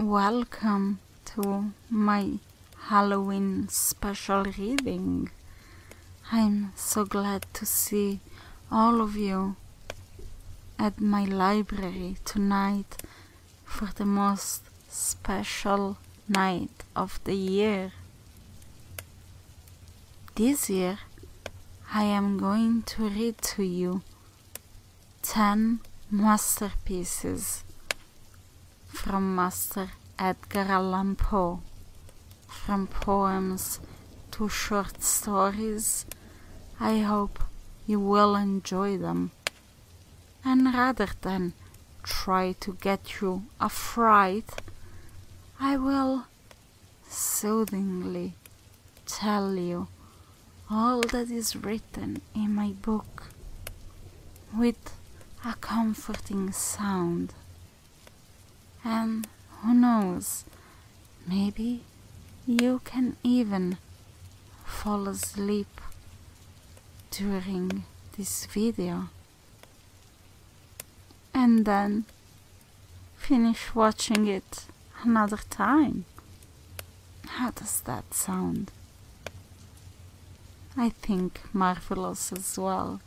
Welcome to my Halloween special reading. I'm so glad to see all of you at my library tonight for the most special night of the year. This year I am going to read to you 10 masterpieces from Master Edgar Allan Poe, from poems to short stories. I hope you will enjoy them, and rather than try to get you a fright, I will soothingly tell you all that is written in my book with a comforting sound. And who knows, maybe you can even fall asleep during this video and then finish watching it another time. How does that sound? I think marvelous as well,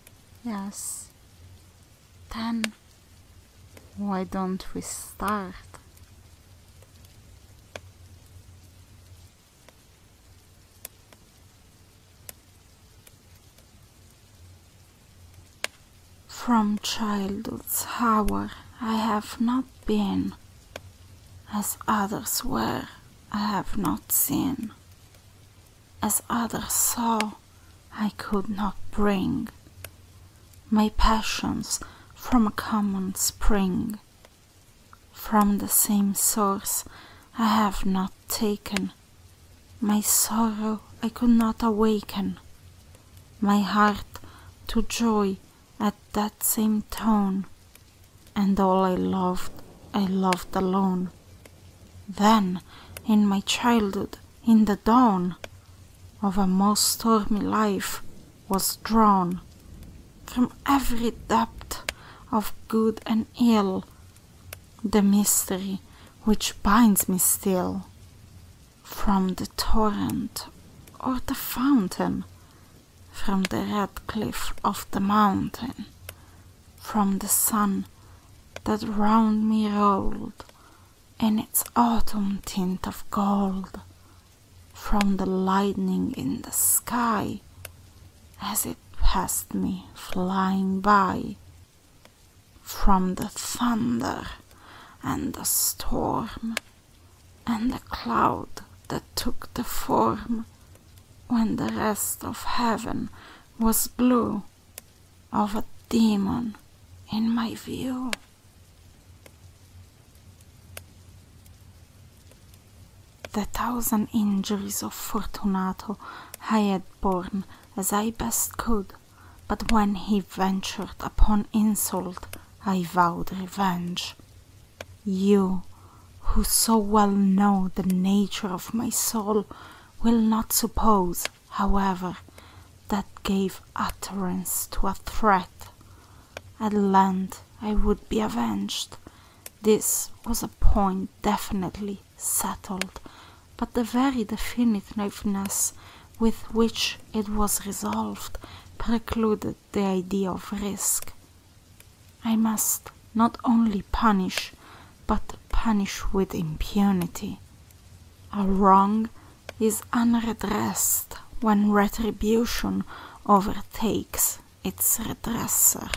yes. Then why don't we start? From childhood's hour I have not been, as others were I have not seen, as others saw I could not bring, my passions from a common spring, from the same source I have not taken, my sorrow I could not awaken, my heart to joy at that same tone, and all I loved alone. Then, in my childhood, in the dawn of a most stormy life, was drawn from every depth of good and ill the mystery which binds me still, from the torrent or the fountain, from the red cliff of the mountain, from the sun that round me rolled in its autumn tint of gold, from the lightning in the sky as it passed me flying by, from the thunder and the storm and the cloud that took the form, when the rest of heaven was blue, of a demon in my view. The 1,000 injuries of Fortunato I had borne as I best could, but when he ventured upon insult, I vowed revenge. You, who so well know the nature of my soul, will not suppose, however, that gave utterance to a threat. At length I would be avenged. This was a point definitely settled, but the very definitiveness with which it was resolved precluded the idea of risk. I must not only punish, but punish with impunity. A wrong is unredressed when retribution overtakes its redresser.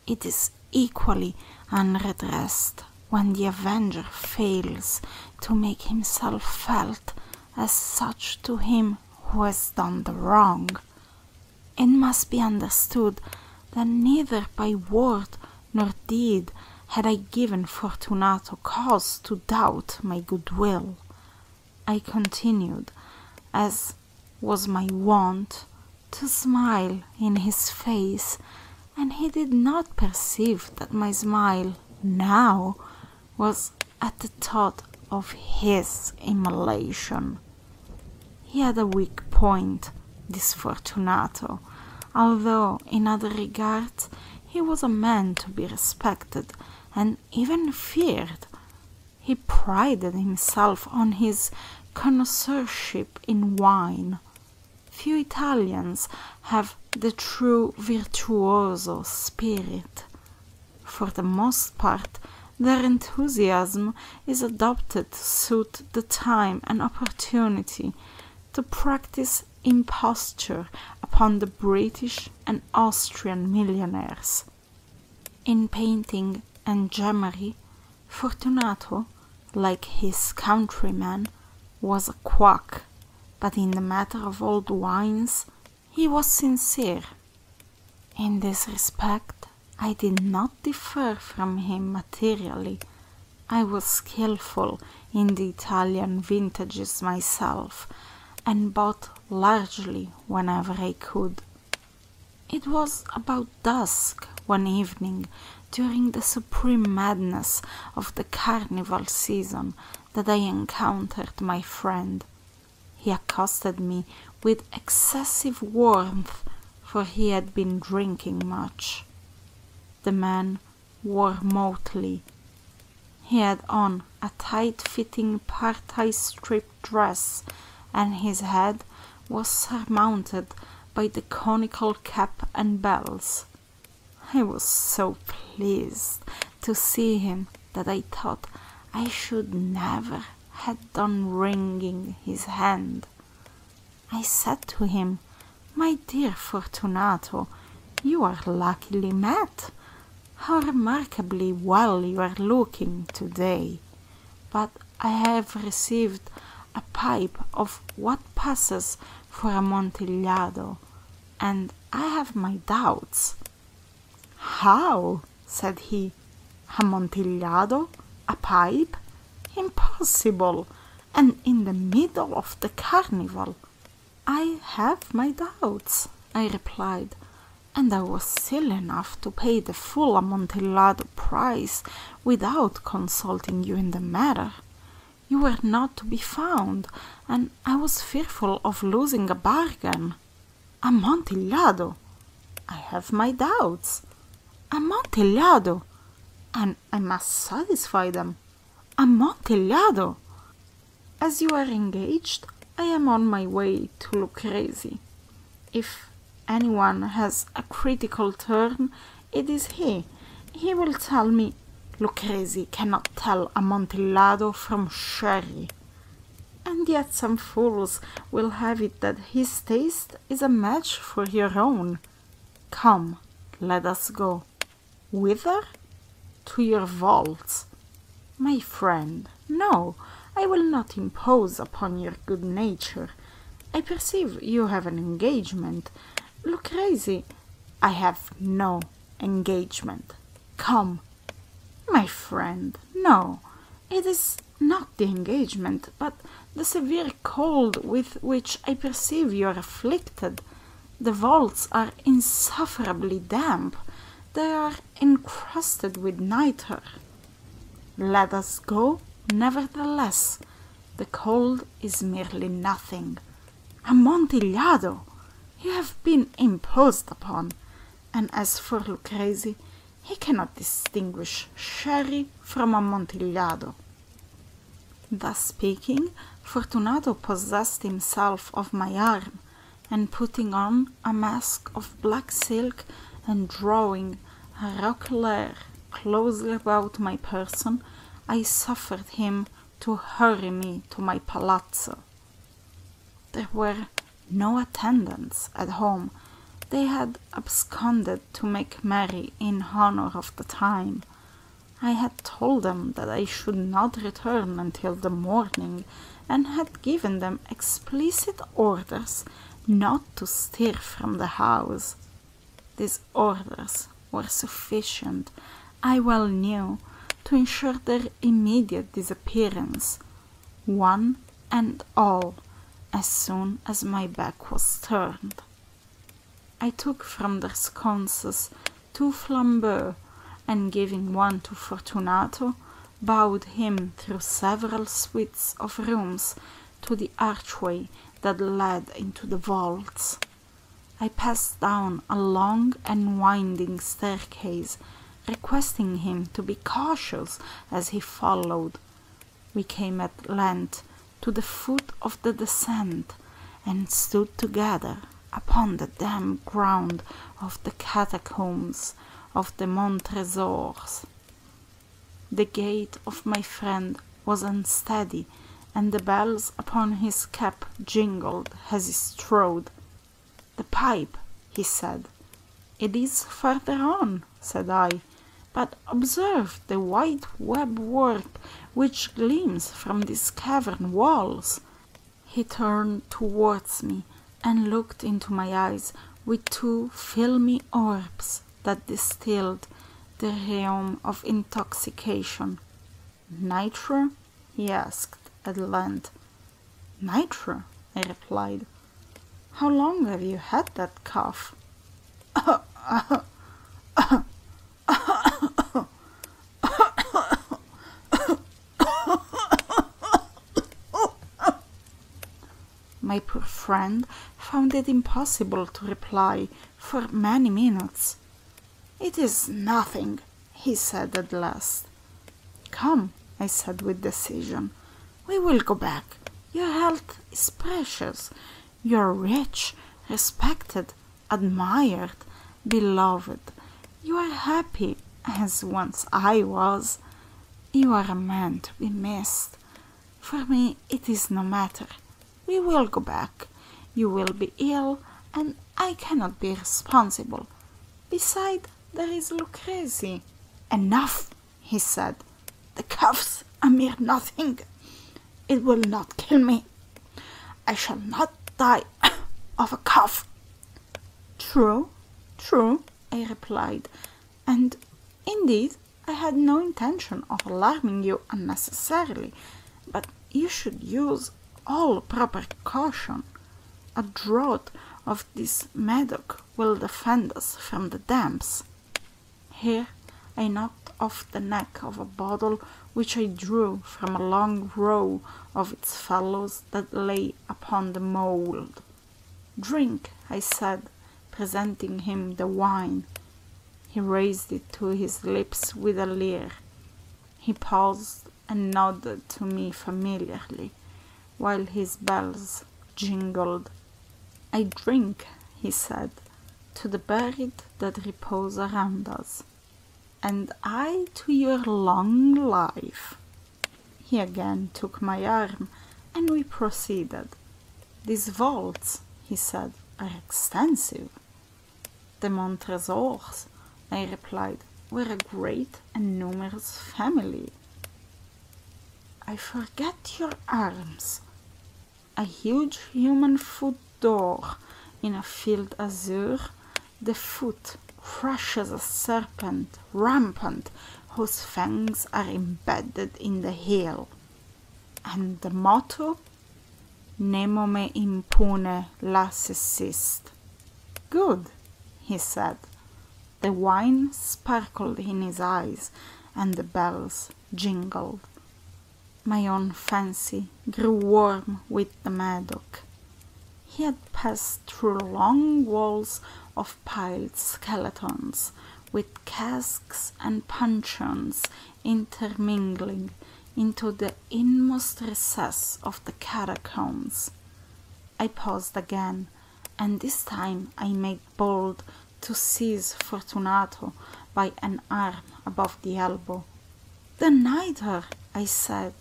It is equally unredressed when the avenger fails to make himself felt as such to him who has done the wrong. It must be understood that neither by word nor deed had I given Fortunato cause to doubt my goodwill. I continued, as was my wont, to smile in his face, and he did not perceive that my smile now was at the thought of his immolation. He had a weak point, this Fortunato, although in other regards he was a man to be respected and even feared. He prided himself on his connoisseurship in wine. Few Italians have the true virtuoso spirit. For the most part, their enthusiasm is adopted to suit the time and opportunity to practice imposture upon the British and Austrian millionaires. In painting and gemmary, Fortunato, like his countrymen, was a quack, but in the matter of old wines he was sincere. In this respect I did not differ from him materially. I was skillful in the Italian vintages myself, and bought largely whenever I could. It was about dusk one evening, during the supreme madness of the carnival season, that I encountered my friend. He accosted me with excessive warmth, for he had been drinking much. The man wore motley. He had on a tight-fitting parti-strip dress, and his head was surmounted by the conical cap and bells. I was so pleased to see him that I thought I should never have done wringing his hand. I said to him, "My dear Fortunato, you are luckily met. How remarkably well you are looking today. But I have received a pipe of what passes for Amontillado, and I have my doubts." "How?" said he. "Amontillado? A pipe? Impossible! And in the middle of the carnival!" "I have my doubts," I replied, "and I was silly enough to pay the full Amontillado price without consulting you in the matter. You were not to be found, and I was fearful of losing a bargain. Amontillado! I have my doubts. Amontillado! And I must satisfy them. Amontillado! As you are engaged, I am on my way to Lucrezi. If anyone has a critical turn, it is he. He will tell me, 'Lucrezi cannot tell Amontillado from sherry.' And yet some fools will have it that his taste is a match for your own. Come, let us go." "Whither?" "To your vaults." "My friend, no, I will not impose upon your good nature. I perceive you have an engagement. Lucrezi—" "I have no engagement. Come." "My friend, no, it is not the engagement, but the severe cold with which I perceive you are afflicted. The vaults are insufferably damp. They are encrusted with nitre." "Let us go, nevertheless. The cold is merely nothing. Amontillado! You have been imposed upon. And as for Lucrezi, he cannot distinguish sherry from Amontillado." Thus speaking, Fortunato possessed himself of my arm, and putting on a mask of black silk and drawing a roquelaire closely about my person, I suffered him to hurry me to my palazzo. There were no attendants at home. They had absconded to make merry in honor of the time. I had told them that I should not return until the morning, and had given them explicit orders not to stir from the house. These orders were sufficient, I well knew, to ensure their immediate disappearance, one and all, as soon as my back was turned. I took from their sconces 2 flambeaux, and giving one to Fortunato, bowed him through several suites of rooms to the archway that led into the vaults. I passed down a long and winding staircase, requesting him to be cautious as he followed. We came at length to the foot of the descent, and stood together upon the damp ground of the catacombs of the Montresors. The gait of my friend was unsteady, and the bells upon his cap jingled as he strode. "The pipe," he said. "It is further on," said I, "but observe the white web work which gleams from these cavern walls." He turned towards me and looked into my eyes with two filmy orbs that distilled the rheum of intoxication. "Nitro?" he asked at length. "Nitro?" I replied. "How long have you had that cough?" My poor friend found it impossible to reply for many minutes. "It is nothing," he said at last. "Come," I said with decision, "we will go back. Your health is precious. You are rich, respected, admired, beloved. You are happy, as once I was. You are a man to be missed. For me it is no matter. We will go back. You will be ill, and I cannot be responsible. Besides, there is Lucrezi." "Enough," he said. "The cough's a mere nothing. It will not kill me. I shall not die of a cough." "True, true," I replied, "and indeed I had no intention of alarming you unnecessarily, but you should use all proper caution. A draught of this Medoc will defend us from the damps." Here I knocked off the neck of a bottle which I drew from a long row of its fellows that lay upon the mould. "Drink," I said, presenting him the wine. He raised it to his lips with a leer. He paused and nodded to me familiarly, while his bells jingled. "I drink," he said, "to the buried that repose around us." "And I to your long life." He again took my arm, and we proceeded. "These vaults," he said, "are extensive." "The Montresors," I replied, "were a great and numerous family." "I forget your arms." A huge human foot d'or in a field azure, the foot fresh as a serpent, rampant, whose fangs are embedded in the heel. "And the motto?" "Nemo me impune lacessist." "Good," he said. The wine sparkled in his eyes, and the bells jingled. My own fancy grew warm with the Medoc. He had passed through long walls of piled skeletons, with casks and puncheons intermingling into the inmost recess of the catacombs. I paused again, and this time I made bold to seize Fortunato by an arm above the elbow. "The nitre," I said.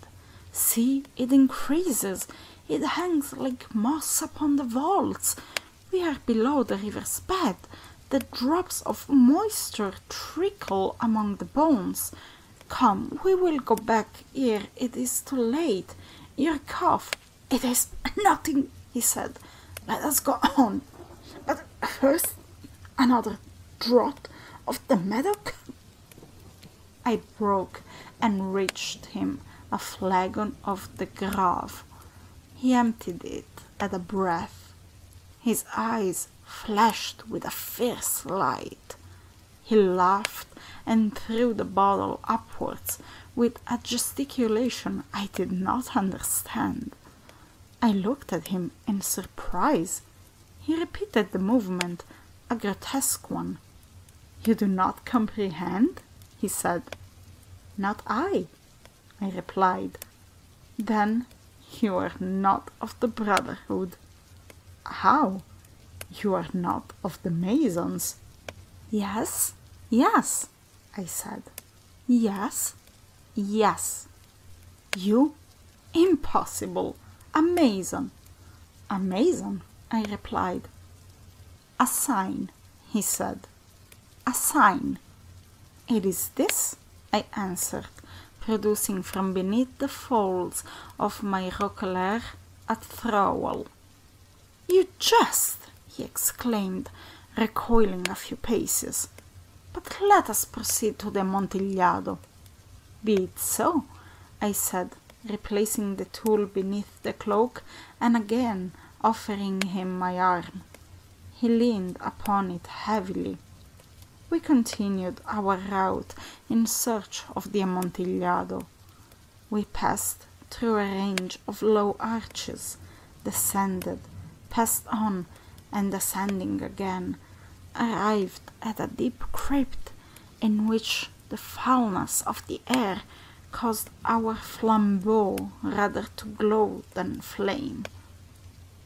"See, it increases. It hangs like moss upon the vaults. We are below the river's bed. The drops of moisture trickle among the bones. Come, we will go back ere it is too late. Your cough—" "It is nothing," he said. "Let us go on. But first, another draught of the Medoc." I broke and reached him a flagon of the Grave. He emptied it at a breath. His eyes flashed with a fierce light. He laughed and threw the bottle upwards with a gesticulation I did not understand. I looked at him in surprise. He repeated the movement, a grotesque one. "You do not comprehend?" he said. "Not I," I replied. "Then you are not of the Brotherhood." "How? You are not of the Masons?" "Yes, yes," I said. "Yes, yes." "You? Impossible! A Mason!" "A Mason?" I replied. "A sign," he said. "A sign." "It is this," I answered, producing from beneath the folds of my roquelaire a trowel. "You jest!" he exclaimed, recoiling a few paces. "But let us proceed to the Amontillado." "Be it so," I said, replacing the tool beneath the cloak and again offering him my arm. He leaned upon it heavily. We continued our route in search of the Amontillado. We passed through a range of low arches, descended, passed on, and ascending again, arrived at a deep crypt in which the foulness of the air caused our flambeaux rather to glow than flame.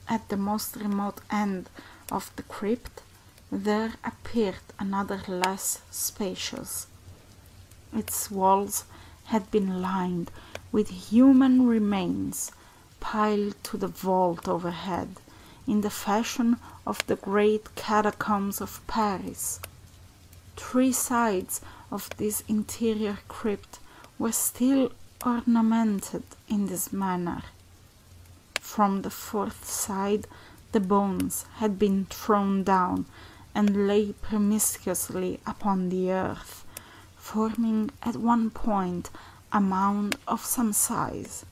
At the most remote end of the crypt there appeared another less spacious. Its walls had been lined with human remains, piled to the vault overhead, in the fashion of the great catacombs of Paris. 3 sides of this interior crypt were still ornamented in this manner. From the 4th side the bones had been thrown down and lay promiscuously upon the earth, forming at one point a mound of some size.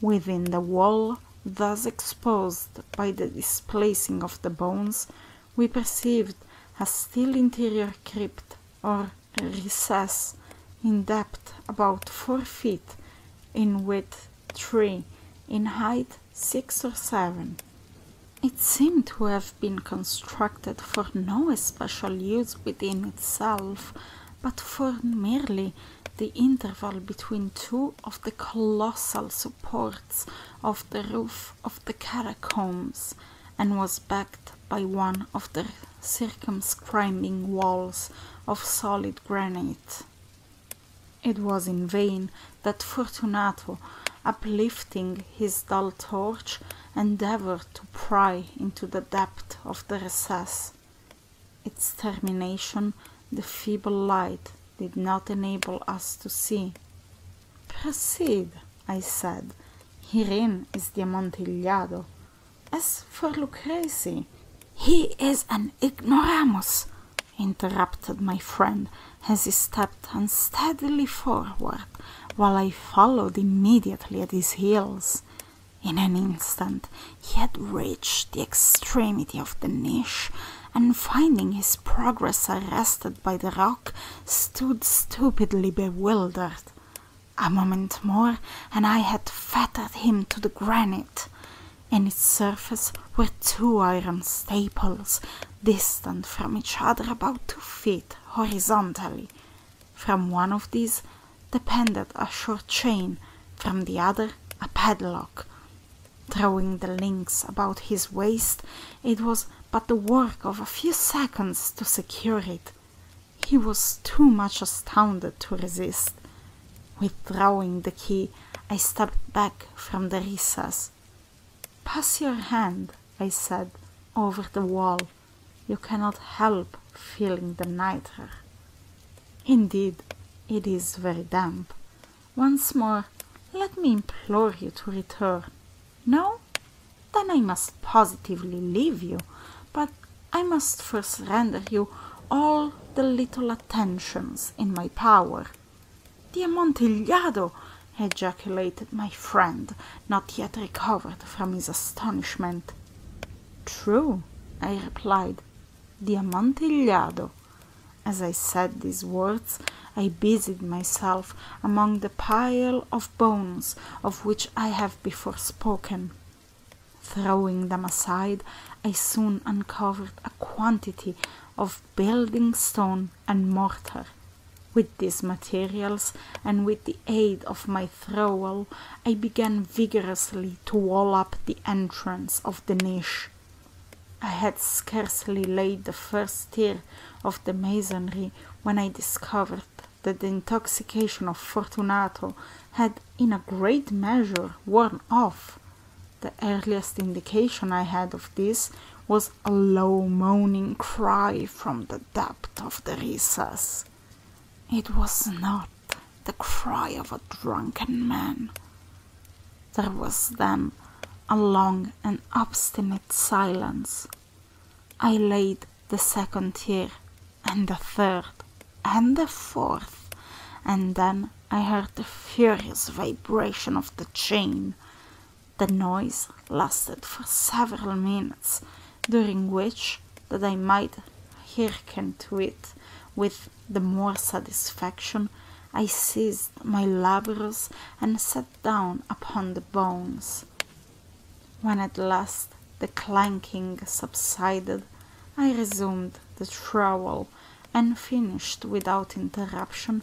Within the wall thus exposed by the displacing of the bones, we perceived a still interior crypt or recess in depth about 4 feet, in width 3, in height 6 or 7. It seemed to have been constructed for no especial use within itself, but for merely the interval between 2 of the colossal supports of the roof of the catacombs, and was backed by one of the circumscribing walls of solid granite. It was in vain that Fortunato, uplifting his dull torch, endeavored to pry into the depth of the recess. Its termination the feeble light did not enable us to see. "Proceed," I said. "Herein is the Amontillado. As for Lucrezi—" "He is an ignoramus," interrupted my friend, as he stepped unsteadily forward, while I followed immediately at his heels. In an instant he had reached the extremity of the niche, and finding his progress arrested by the rock, stood stupidly bewildered. A moment more, and I had fettered him to the granite. In its surface were 2 iron staples, distant from each other about 2 feet horizontally. From one of these depended a short chain, from the other a padlock. Throwing the links about his waist, it was but the work of a few seconds to secure it. He was too much astounded to resist. Withdrawing the key, I stepped back from the recess. "Pass your hand," I said, "over the wall. You cannot help feeling the nitre. Indeed, it is very damp. Once more, let me implore you to return. No? Then I must positively leave you, but I must first render you all the little attentions in my power." "The Amontillado!" ejaculated my friend, not yet recovered from his astonishment. "True," I replied, "the Amontillado." As I said these words, I busied myself among the pile of bones of which I have before spoken. Throwing them aside, I soon uncovered a quantity of building stone and mortar. With these materials, and with the aid of my trowel, I began vigorously to wall up the entrance of the niche. I had scarcely laid the first tier of the masonry when I discovered that the intoxication of Fortunato had in a great measure worn off. The earliest indication I had of this was a low moaning cry from the depth of the recess. It was not the cry of a drunken man. There was then a long and obstinate silence. I laid the second tier, and the third, and the fourth, and then I heard the furious vibration of the chain. The noise lasted for several minutes, during which, that I might hearken to it with the more satisfaction, I seized my labrus and sat down upon the bones. When at last the clanking subsided, I resumed the trowel and finished without interruption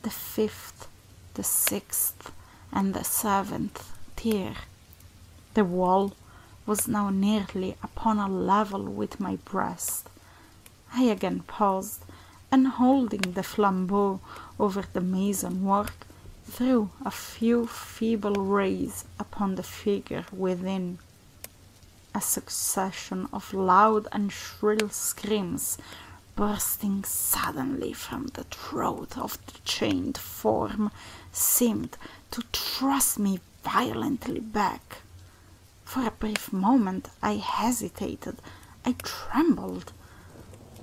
the fifth, the sixth, and the seventh tier. The wall was now nearly upon a level with my breast. I again paused, and holding the flambeau over the mason work, threw a few feeble rays upon the figure within. A succession of loud and shrill screams, bursting suddenly from the throat of the chained form, seemed to thrust me violently back. For a brief moment I hesitated, I trembled.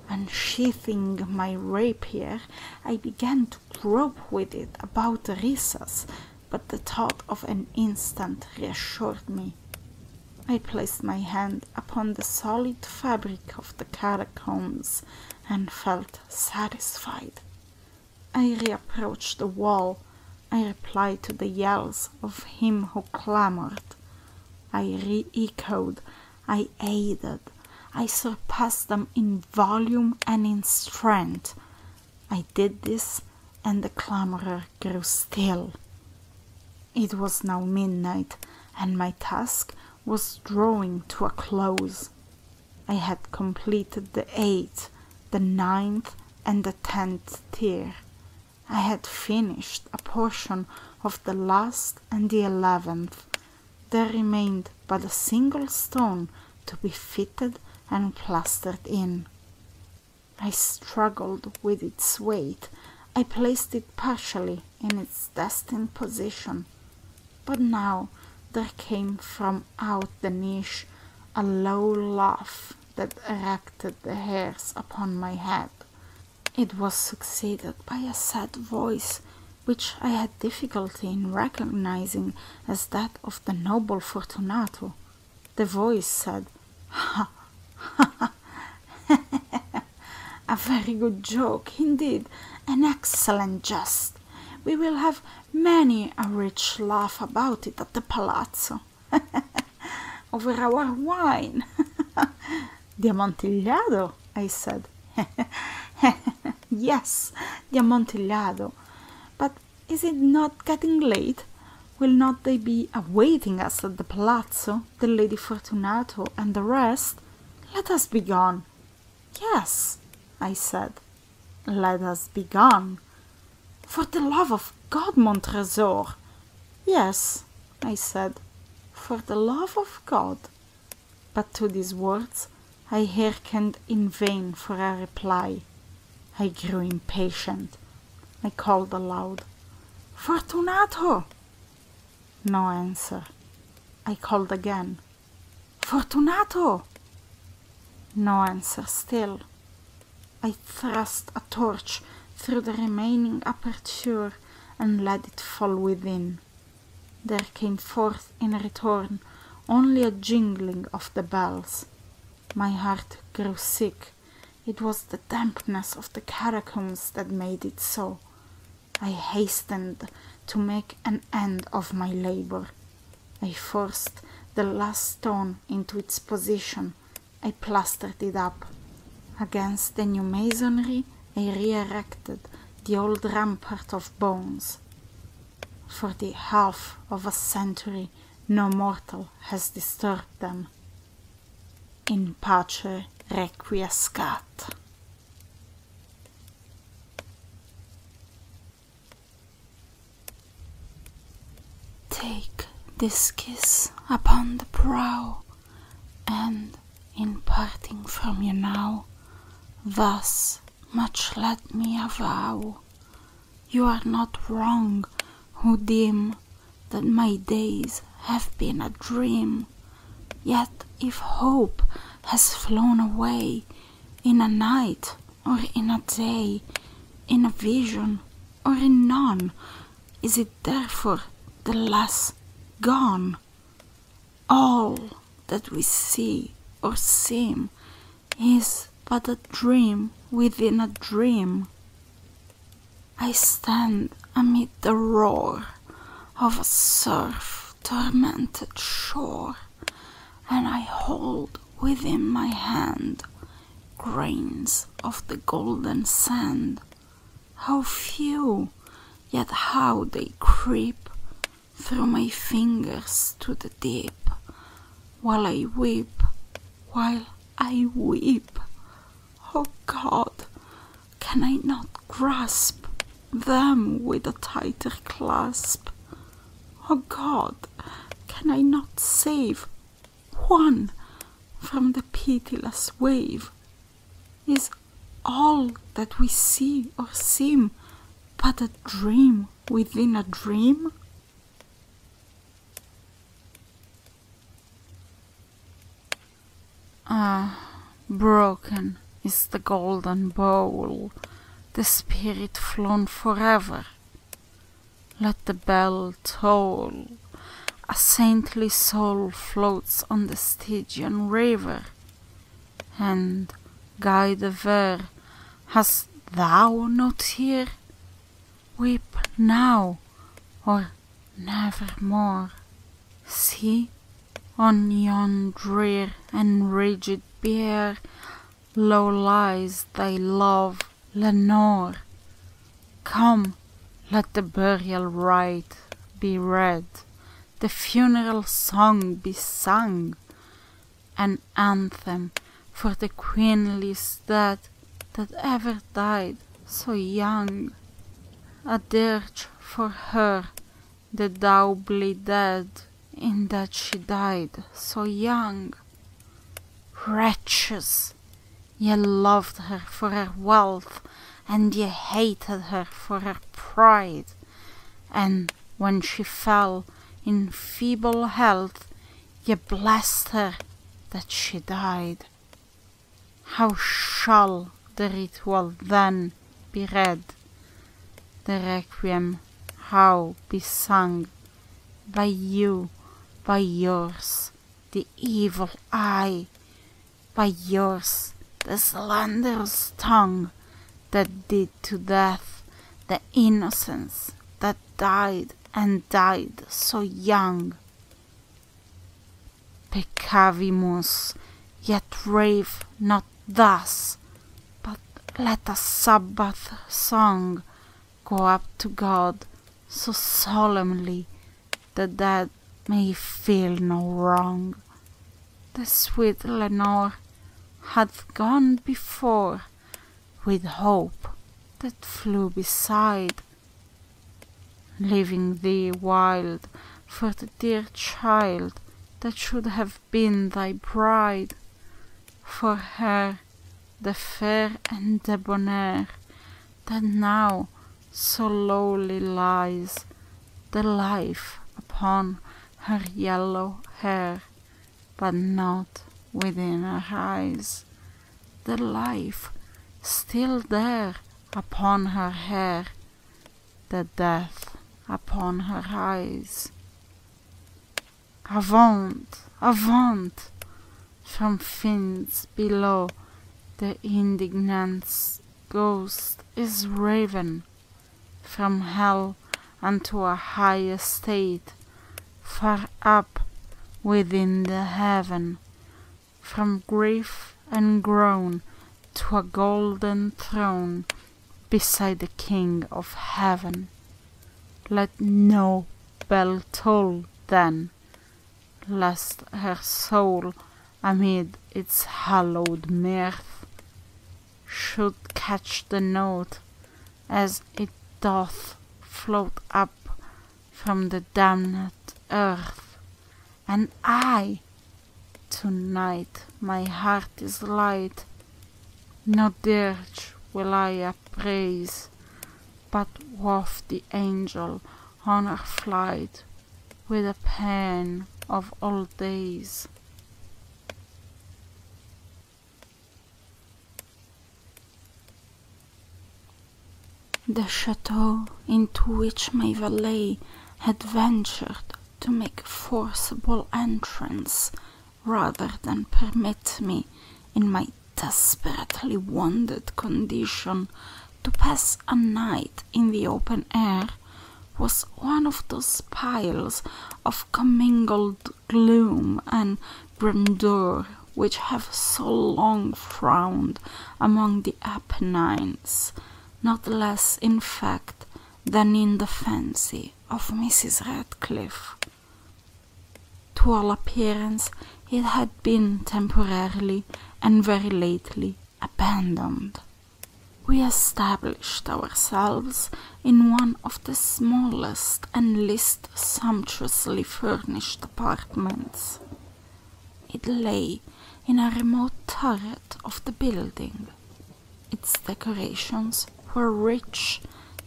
Unsheathing my rapier, I began to grope with it about the recess, but the thought of an instant reassured me. I placed my hand upon the solid fabric of the catacombs and felt satisfied. I reapproached the wall. I replied to the yells of him who clamored. I re-echoed, I aided, I surpassed them in volume and in strength. I did this, and the clamorer grew still. It was now midnight, and my task was drawing to a close. I had completed the 8th, the 9th, and the 10th tier. I had finished a portion of the last and the 11th. There remained but a single stone to be fitted and plastered in. I struggled with its weight. I placed it partially in its destined position. But now there came from out the niche a low laugh that erected the hairs upon my head. It was succeeded by a sad voice, which I had difficulty in recognizing as that of the noble Fortunato. The voice said, "Ha, ha, ha, a very good joke indeed, an excellent jest. We will have many a rich laugh about it at the palazzo, over our wine." "The Amontillado," I said. "Yes, the Amontillado. But is it not getting late? Will not they be awaiting us at the palazzo, the Lady Fortunato and the rest? Let us be gone." "Yes," I said, "let us be gone." "For the love of God, Montresor!" "Yes," I said, "for the love of God." But to these words I hearkened in vain for a reply. I grew impatient. I called aloud, "Fortunato!" No answer. I called again, "Fortunato!" No answer still. I thrust a torch through the remaining aperture and let it fall within. There came forth in return only a jingling of the bells. My heart grew sick. It was the dampness of the catacombs that made it so. I hastened to make an end of my labor. I forced the last stone into its position. I plastered it up. Against the new masonry I re-erected the old rampart of bones. For the half of a century no mortal has disturbed them. In pace requiescat. Take this kiss upon the brow, and in parting from you now, thus much let me avow. You are not wrong who deem that my days have been a dream. Yet if hope has flown away in a night or in a day, in a vision or in none, is it therefore the less gone? All that we see or seem is but a dream within a dream. I stand amid the roar of a surf-tormented shore, and I hold within my hand grains of the golden sand. How few, yet how they creep through my fingers to the deep, while I weep. Oh God, can I not grasp them with a tighter clasp? Oh God, can I not save one from the pitiless wave? Is all that we see or seem but a dream within a dream? Broken is the golden bowl, the spirit flown forever. Let the bell toll, a saintly soul floats on the Stygian river. And, guide there, hast thou no tear? Weep now, or nevermore. See, on yon drear and rigid bier, low lies thy love, Lenore. Come, let the burial rite be read, the funeral song be sung, an anthem for the queenliest dead that ever died so young, a dirge for her, the doubly dead, in that she died so young. Wretches, ye loved her for her wealth, and ye hated her for her pride, and when she fell in feeble health, ye blessed her that she died. How shall the ritual then be read, the requiem how be sung, by you, by yours, the evil eye, by yours, the slanderous tongue, that did to death the innocence that died and died so young. Peccavimus, yet rave not thus, but let a Sabbath song go up to God so solemnly the dead may feel no wrong. The sweet Lenore hath gone before, with hope that flew beside, leaving thee wild for the dear child that should have been thy bride. For her, the fair and debonair, that now so lowly lies, the life upon her yellow hair, but not within her eyes, the life still there upon her hair, the death upon her eyes. Avaunt, avaunt! From fiends below the indignant ghost is raven, from hell unto a high estate, far up within the heaven, from grief and groan to a golden throne, beside the King of Heaven. Let no bell toll then, lest her soul amid its hallowed mirth should catch the note as it doth float up from the damned earth. And I, tonight my heart is light, no dirge will I upraise, but waft the angel on her flight with the pain of old days. The chateau into which my valet had ventured to make a forcible entrance rather than permit me, in my desperately wounded condition, to pass a night in the open air, was one of those piles of commingled gloom and grandeur which have so long frowned among the Apennines, not less in fact than in the fancy of Mrs. Radcliffe. To all appearance it had been temporarily and very lately abandoned. We established ourselves in one of the smallest and least sumptuously furnished apartments. It lay in a remote turret of the building. Its decorations were rich,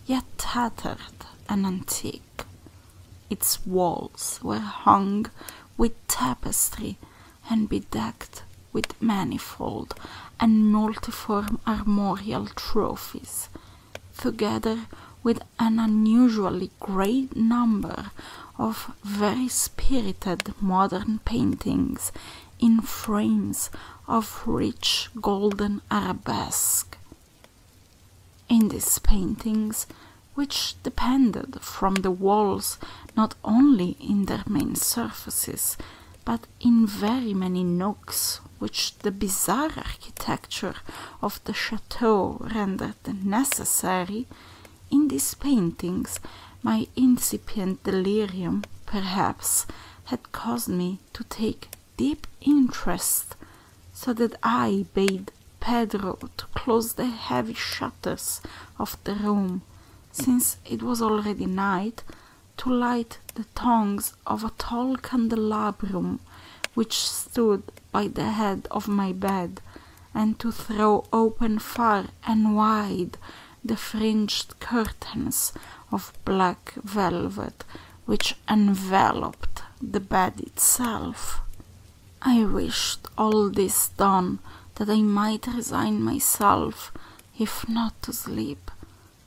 yet tattered and antique. Its walls were hung with tapestry and bedecked with manifold and multiform armorial trophies, together with an unusually great number of very spirited modern paintings in frames of rich golden arabesque. In these paintings, which depended from the walls not only in their main surfaces, but in very many nooks which the bizarre architecture of the chateau rendered necessary, in these paintings my incipient delirium, perhaps, had caused me to take deep interest, so that I bade Pedro to close the heavy shutters of the room, since it was already night, to light the tongs of a tall candelabrum which stood by the head of my bed, and to throw open far and wide the fringed curtains of black velvet which enveloped the bed itself. I wished all this done that I might resign myself, if not to sleep,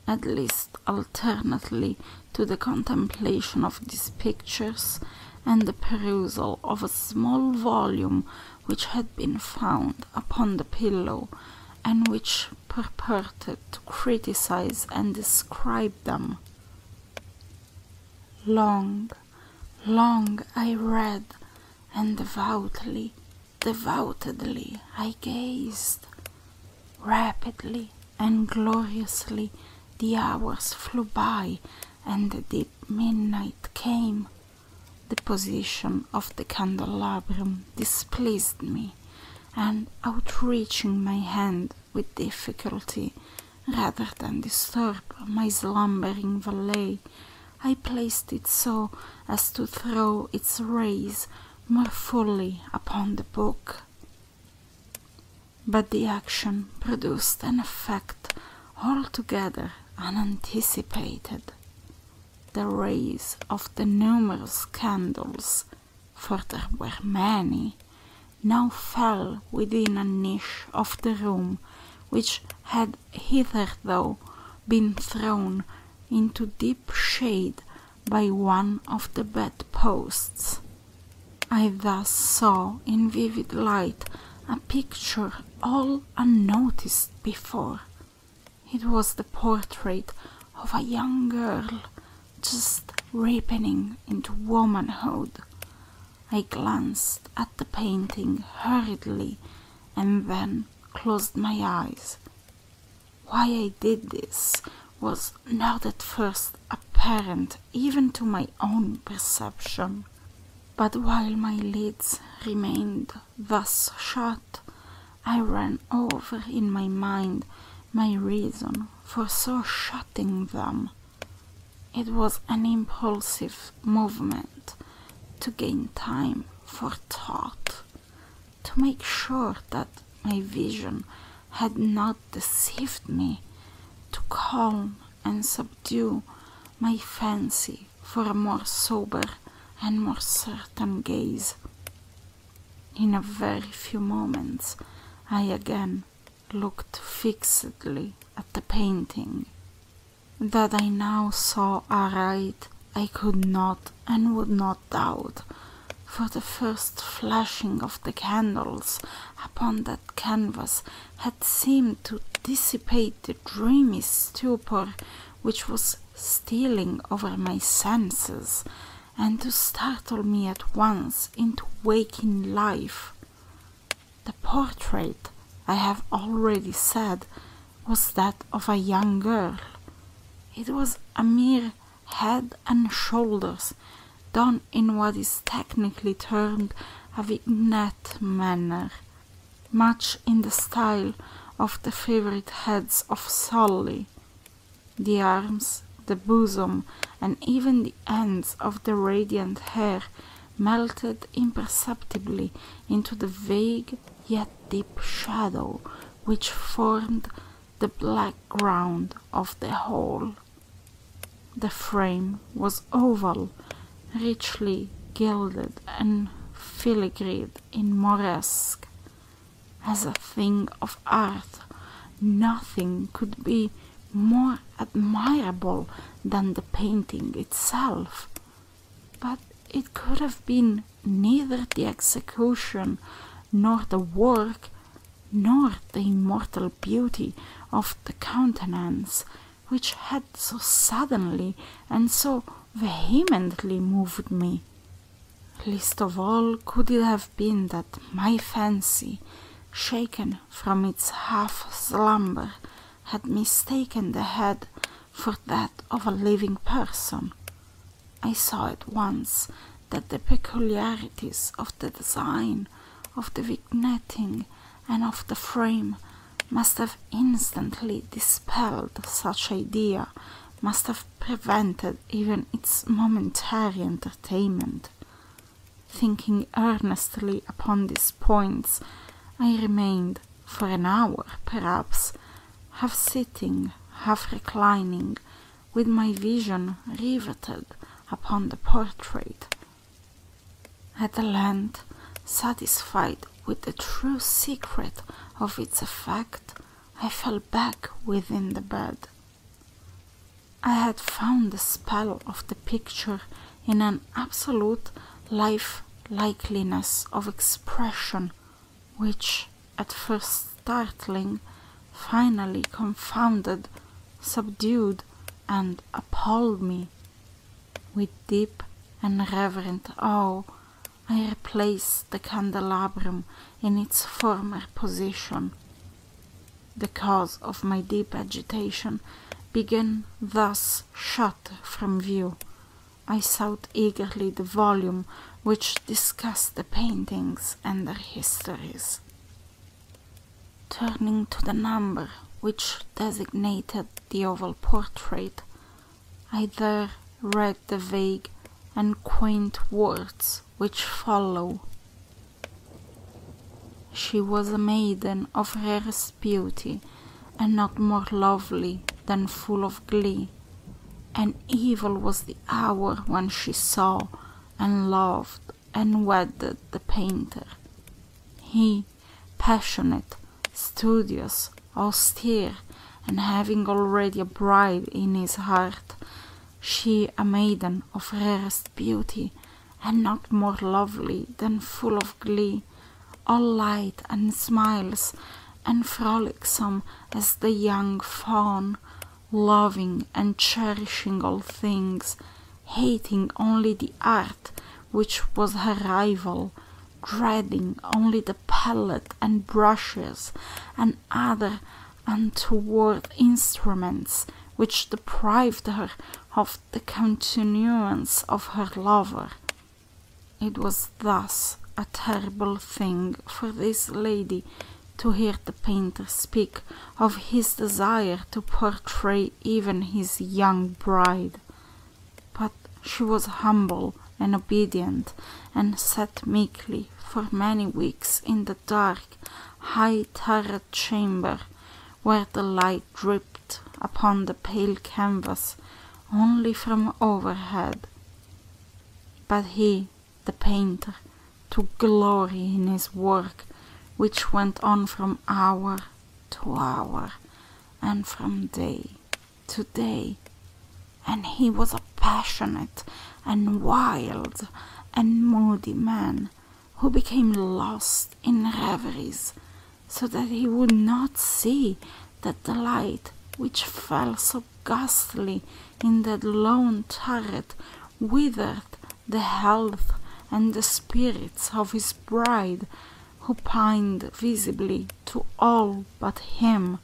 at least alternately to the contemplation of these pictures and the perusal of a small volume which had been found upon the pillow, and which purported to criticize and describe them. Long, long I read, and devoutedly I gazed. Rapidly and gloriously the hours flew by, and the deep midnight came. The position of the candelabrum displeased me, and outreaching my hand with difficulty, rather than disturb my slumbering valet, I placed it so as to throw its rays more fully upon the book. But the action produced an effect altogether unanticipated. The rays of the numerous candles, for there were many, now fell within a niche of the room, which had hitherto been thrown into deep shade by one of the bedposts. I thus saw in vivid light a picture all unnoticed before. It was the portrait of a young girl just ripening into womanhood. I glanced at the painting hurriedly and then closed my eyes. why I did this was not at first apparent even to my own perception. But while my lids remained thus shut, I ran over in my mind my reason for so shutting them. It was an impulsive movement to gain time for thought, to make sure that my vision had not deceived me, to calm and subdue my fancy for a more sober and more certain gaze. In a very few moments, I again looked fixedly at the painting. That I now saw aright, I could not and would not doubt, for the first flashing of the candles upon that canvas had seemed to dissipate the dreamy stupor which was stealing over my senses, and to startle me at once into waking life. The portrait, I have already said, was that of a young girl. It was a mere head and shoulders, done in what is technically termed a vignette manner, much in the style of the favourite heads of Sully. The arms, the bosom, and even the ends of the radiant hair melted imperceptibly into the vague yet deep shadow which formed the black ground of the whole. The frame was oval, richly gilded and filigreed in Masque. As a thing of art, nothing could be more admirable than the painting itself, but it could have been neither the execution, nor the work, nor the immortal beauty of the countenance, which had so suddenly and so vehemently moved me. Least of all could it have been that my fancy, shaken from its half-slumber, had mistaken the head for that of a living person. I saw at once that the peculiarities of the design, of the vignetting, and of the frame must have instantly dispelled such idea, must have prevented even its momentary entertainment. Thinking earnestly upon these points, I remained for an hour, perhaps, half sitting, half reclining, with my vision riveted upon the portrait. At length, satisfied with the true secret of its effect, I fell back within the bed. I had found the spell of the picture in an absolute life-likeliness of expression, which, at first startling, finally confounded, subdued, and appalled me. With deep and reverent awe, I replaced the candelabrum in its former position. The cause of my deep agitation began thus shut from view. I sought eagerly the volume which discussed the paintings and their histories. Turning to the number which designated the oval portrait, I there read the vague and quaint words which follow. She was a maiden of rarest beauty, and not more lovely than full of glee, and evil was the hour when she saw, and loved, and wedded the painter. He, passionate, studious, austere, and having already a bride in his heart, she a maiden of rarest beauty, and not more lovely than full of glee, all light and smiles, and frolicsome as the young fawn, loving and cherishing all things, hating only the art which was her rival, dreading only the palette and brushes and other untoward instruments which deprived her of the continuance of her lover. It was thus a terrible thing for this lady to hear the painter speak of his desire to portray even his young bride. But she was humble and obedient, and sat meekly for many weeks in the dark, high-turret chamber, where the light dripped upon the pale canvas only from overhead. But he, the painter, took glory in his work, which went on from hour to hour, and from day to day, and he was a passionate and wild and moody man, who became lost in reveries, so that he would not see that the light which fell so ghastly in that lone turret withered the health and the spirits of his bride, who pined visibly to all but him.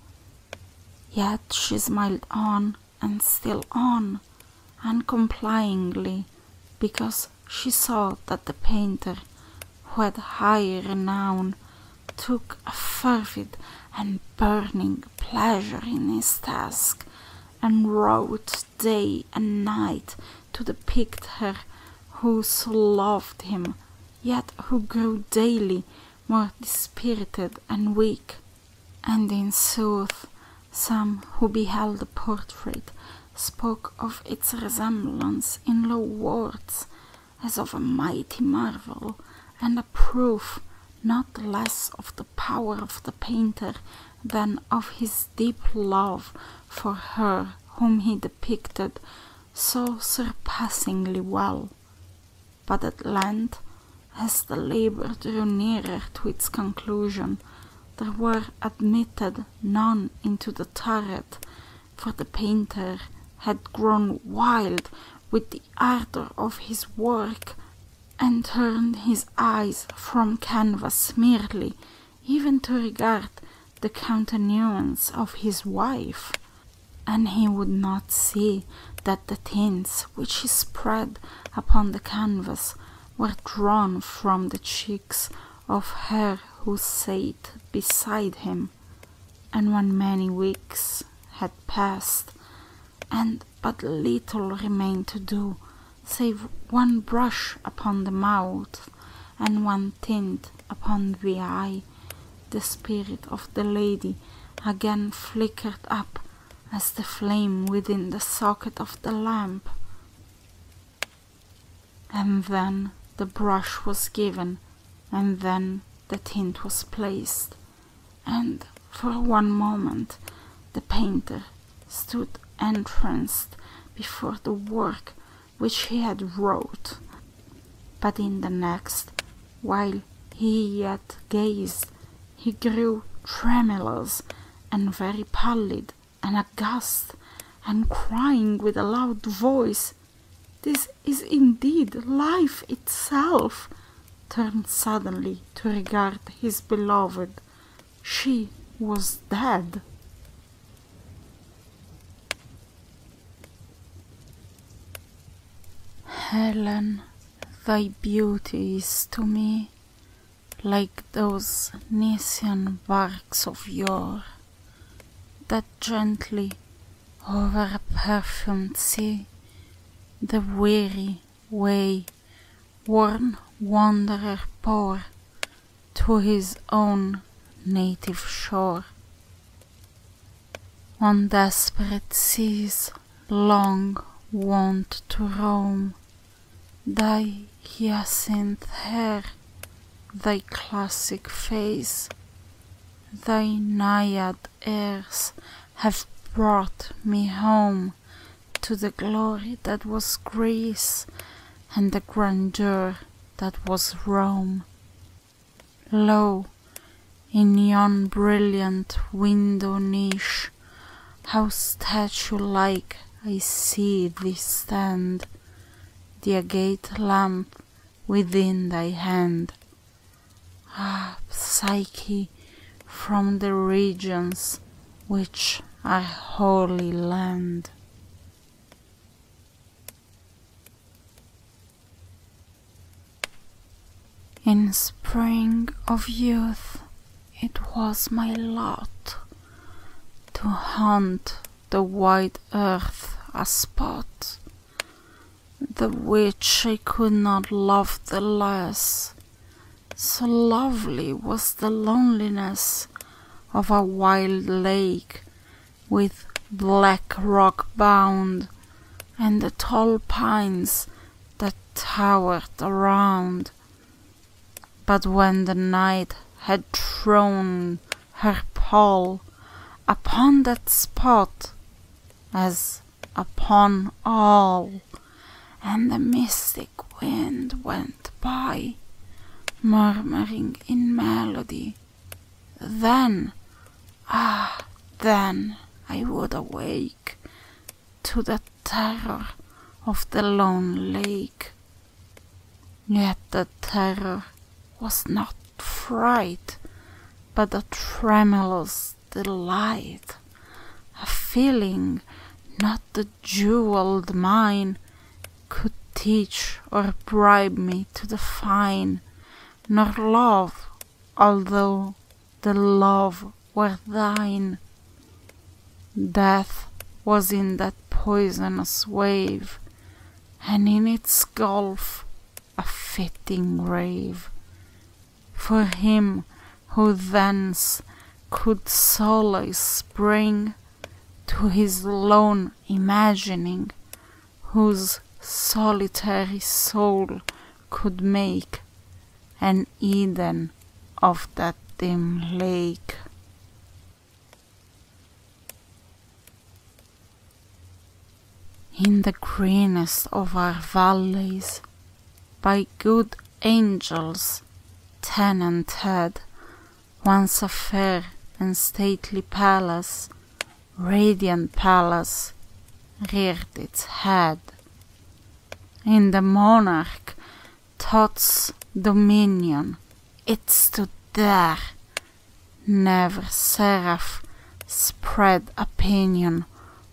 Yet she smiled on and still on, uncomplainingly, because she saw that the painter, who had high renown, took a fervid and burning pleasure in his task, and wrote day and night to depict her who so loved him, yet who grew daily more dispirited and weak. And in sooth, some who beheld the portrait spoke of its resemblance in low words, as of a mighty marvel, and a proof not less of the power of the painter than of his deep love for her whom he depicted so surpassingly well. But at length, as the labor drew nearer to its conclusion, there were admitted none into the turret, for the painter had grown wild with the ardor of his work, and turned his eyes from canvas merely, even to regard the countenance of his wife, and he would not see that the tints which he spread upon the canvas were drawn from the cheeks of her who sat beside him. And when many weeks had passed, and but little remained to do, save one brush upon the mouth and one tint upon the eye, the spirit of the lady again flickered up as the flame within the socket of the lamp. And then the brush was given, and then the tint was placed, and for one moment the painter stood entranced before the work which he had wrought. But in the next, while he yet gazed, he grew tremulous and very pallid and aghast, and crying with a loud voice, "This is indeed life itself," turned suddenly to regard his beloved. She was dead. Helen, thy beauty is to me like those Nysian barks of yore, that gently over a perfumed sea the weary way-worn wanderer bore to his own native shore. On desperate seas long wont to roam, thy hyacinth hair, thy classic face, thy naiad airs have brought me home to the glory that was Greece and the grandeur that was Rome. Lo, in yon brilliant window niche, how statue-like I see thee stand, the agate lamp within thy hand. Ah, Psyche, from the regions which our holy land. In spring of youth it was my lot to haunt the wide earth a spot, the which I could not love the less, so lovely was the loneliness of a wild lake with black rock bound, and the tall pines that towered around. But when the night had thrown her pall upon that spot, as upon all, and the mystic wind went by, murmuring in melody, then, then I would awake to the terror of the lone lake. Yet the terror was not fright, but a tremulous delight, a feeling not the jeweled mind could teach or bribe me to define, nor love, although the love were thine. Death was in that poisonous wave, and in its gulf a fitting grave for him who thence could solace bring to his lone imagining, whose solitary soul could make an Eden of that dim lake. In the greenest of our valleys, by good angels tenanted, once a fair and stately palace, radiant palace, reared its head. In the monarch thought's dominion it stood there, never seraph spread a pinion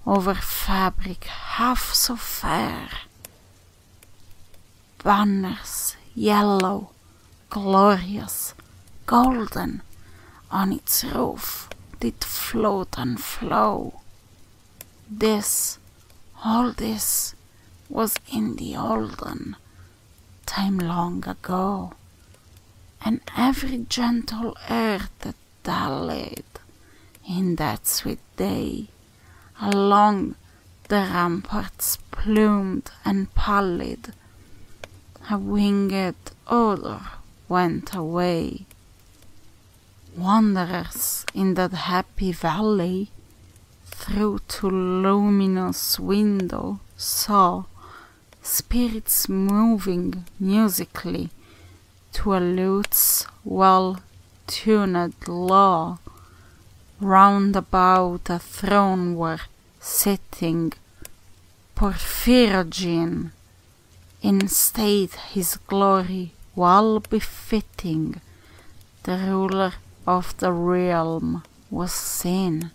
over fabric half so fair. Banners yellow, glorious, golden, on its roof did float and flow. This, all this, was in the olden time long ago, and every gentle air that dallied in that sweet day along the ramparts plumed and pallid, a winged odor went away. Wanderers in that happy valley through to luminous window saw spirits moving musically to a lute's well-tuned law. Round about a throne were sitting Porphyrogene, in state his glory well befitting. The ruler of the realm was seen,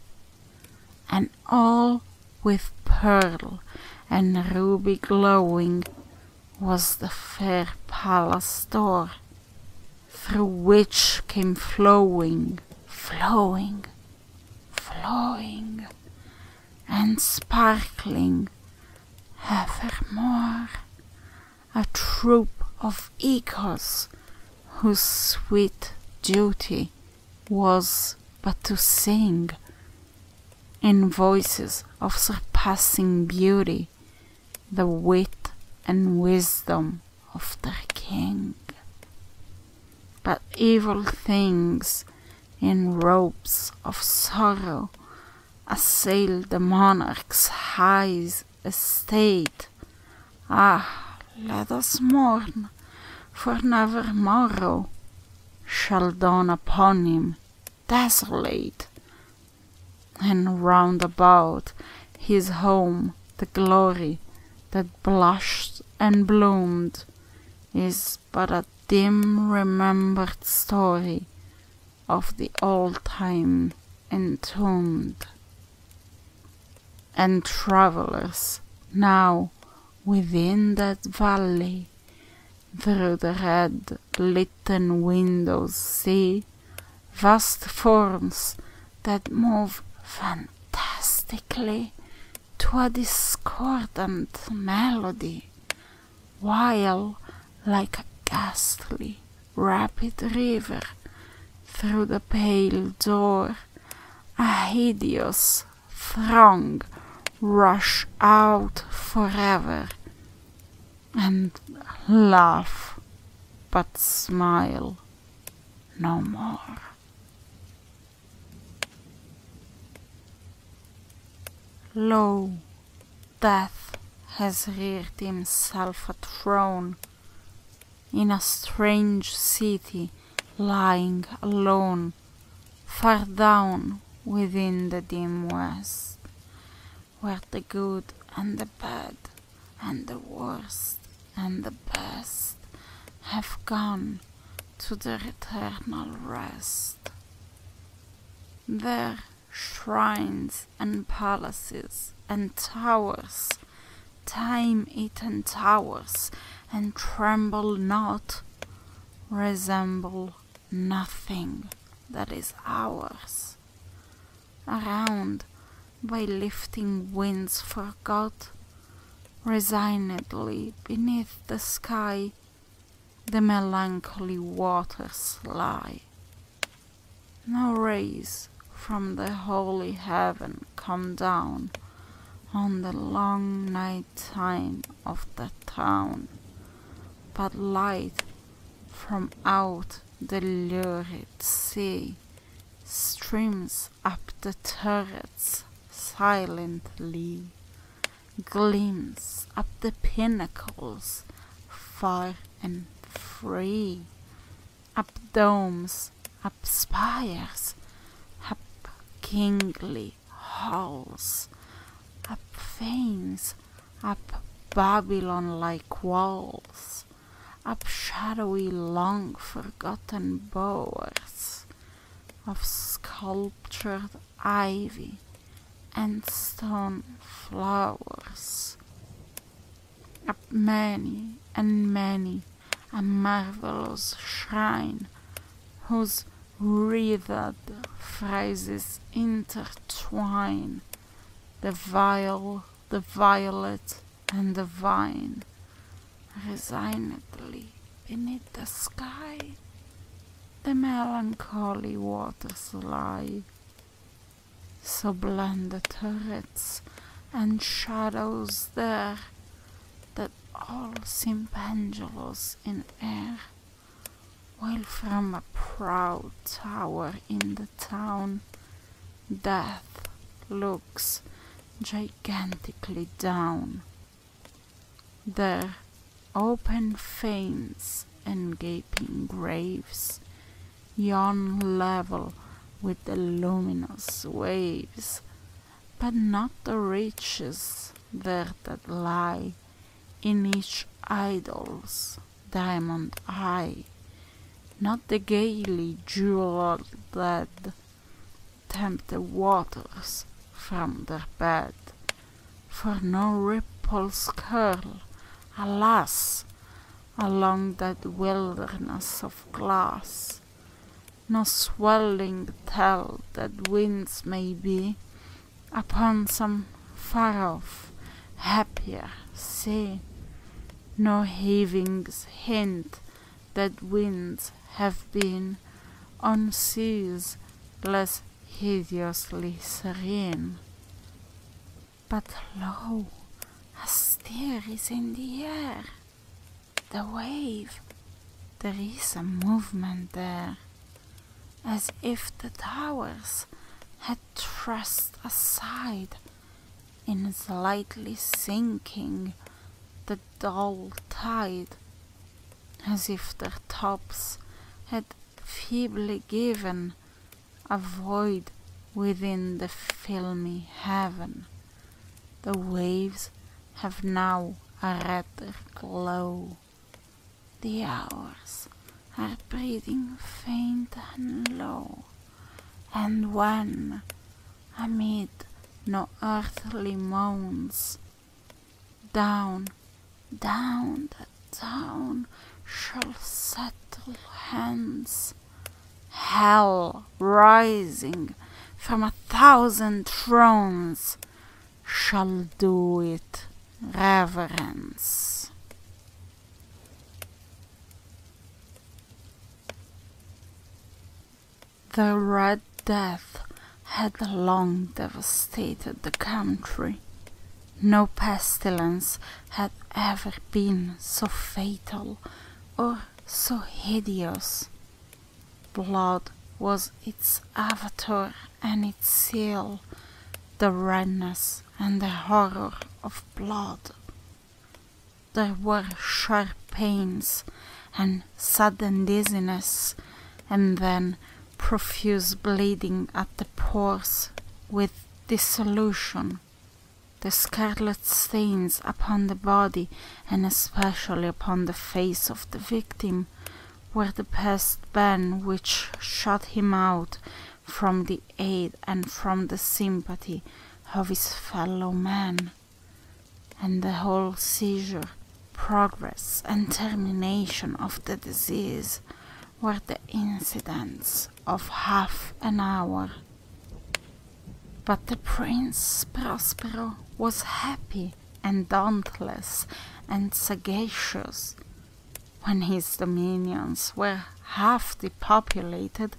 and all with pearl and ruby glowing was the fair palace door, through which came flowing, and sparkling evermore a troop of echoes, whose sweet duty was but to sing in voices of surpassing beauty the wit and wisdom of their king. But evil things in robes of sorrow assailed the monarch's high estate. Ah, let us mourn, for never morrow shall dawn upon him desolate, and round about his home the glory that blushed and bloomed is but a dim remembered story of the old time entombed. and travelers now within that valley, through the red litten windows see vast forms that move fantastically to a discordant melody, while like a ghastly rapid river through the pale door a hideous throng rush out forever, and laugh but smile no more. Lo, Death has reared himself a throne in a strange city, lying alone, far down within the dim west, where the good and the bad, and the worst and the best, have gone to their eternal rest. There shrines and palaces and towers, time-eaten towers, and tremble not, resemble nothing that is ours. Around, by lifting winds forgot, resignedly beneath the sky, the melancholy waters lie. No rays from the holy heaven come down on the long night time of the town, but light from out the lurid sea streams up the turrets silently, gleams up the pinnacles far and free, up domes, up spires, up kingly halls, up fanes, up Babylon-like walls, up shadowy long-forgotten bowers of sculptured ivy and stone flowers, up many and many a marvelous shrine, whose wreathed phrases intertwine the vial, the violet, and the vine. Resignedly beneath the sky, the melancholy waters lie. So blend the turrets and shadows there, that all seem pendulous in air, while from a proud tower in the town, Death looks gigantically down. There, open fanes and gaping graves yawn level with the luminous waves, but not the riches there that lie in each idol's diamond eye, not the gaily jeweled dead tempt the waters from their bed, for no ripples curl, alas, along that wilderness of glass, no swelling tell that winds may be upon some far-off, happier sea, no heavings hint that winds have been on seas less hideously serene. But lo, a stir is in the air, the wave, there is a movement there, as if the towers had thrust aside, in slightly sinking the dull tide, as if their tops had feebly given a void within the filmy heaven. The waves have now a redder glow, the hours are breathing faint and low, and when, amid no earthly moans. Down, down, down shall settle hands. Hell, rising from 1,000 thrones, shall do it reverence. The Red Death had long devastated the country. No pestilence had ever been so fatal or so hideous. Blood was its avatar and its seal, the redness and the horror of blood. There were sharp pains and sudden dizziness, and then profuse bleeding at the pores with dissolution. The scarlet stains upon the body, and especially upon the face of the victim, were the pest ban which shut him out from the aid and from the sympathy of his fellow men. And the whole seizure, progress, and termination of the disease were the incidents of half an hour. But the Prince Prospero was happy and dauntless and sagacious. When his dominions were half depopulated,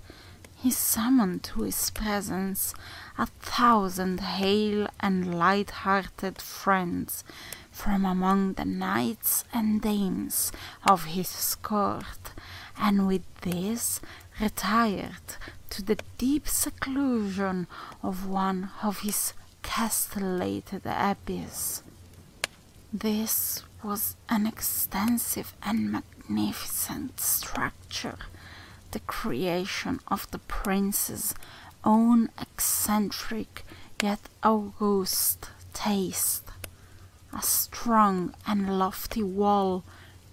he summoned to his presence 1,000 hale and light-hearted friends from among the knights and dames of his court, and with this retired to the deep seclusion of one of his castellated abbeys. This was an extensive and magnificent structure, the creation of the prince's own eccentric yet august taste. A strong and lofty wall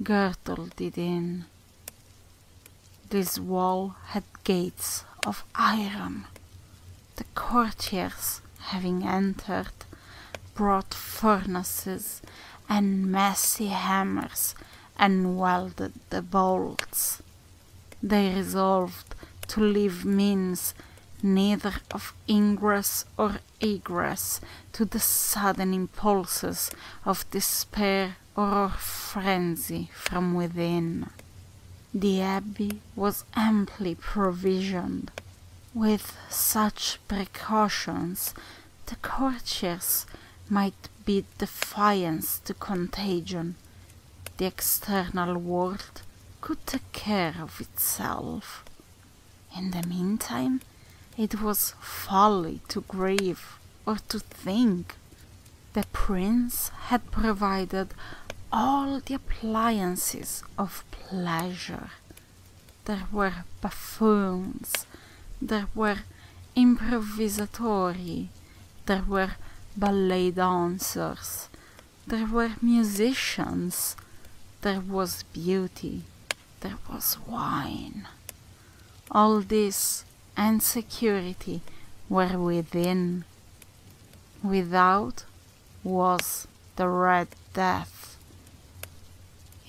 girdled it in. This wall had gates of iron. The courtiers, having entered, brought furnaces and massy hammers and welded the bolts. They resolved to leave means neither of ingress or egress to the sudden impulses of despair or of frenzy from within. The abbey was amply provisioned. With such precautions, the courtiers might bid defiance to contagion. The external world could take care of itself. In the meantime, it was folly to grieve or to think. The prince had provided all the appliances of pleasure. There were buffoons, there were improvisatori, there were ballet dancers, there were musicians, there was beauty, there was wine. All this and security were within. Without was the Red Death.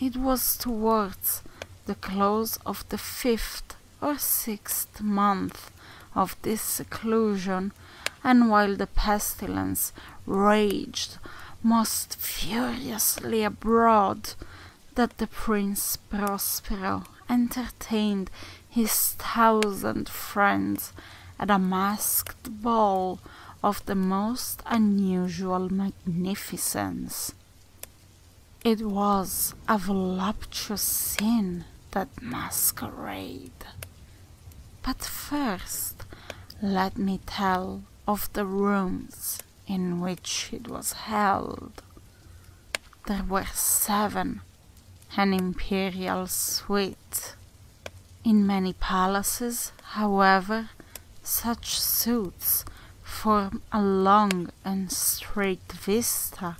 It was towards the close of the 5th or 6th month of this seclusion, and while the pestilence raged most furiously abroad, that the Prince Prospero entertained his 1,000 friends at a masked ball of the most unusual magnificence. It was a voluptuous scene, that masquerade. But first, let me tell of the rooms in which it was held. There were 7, an imperial suite. In many palaces, however, such suites form a long and straight vista,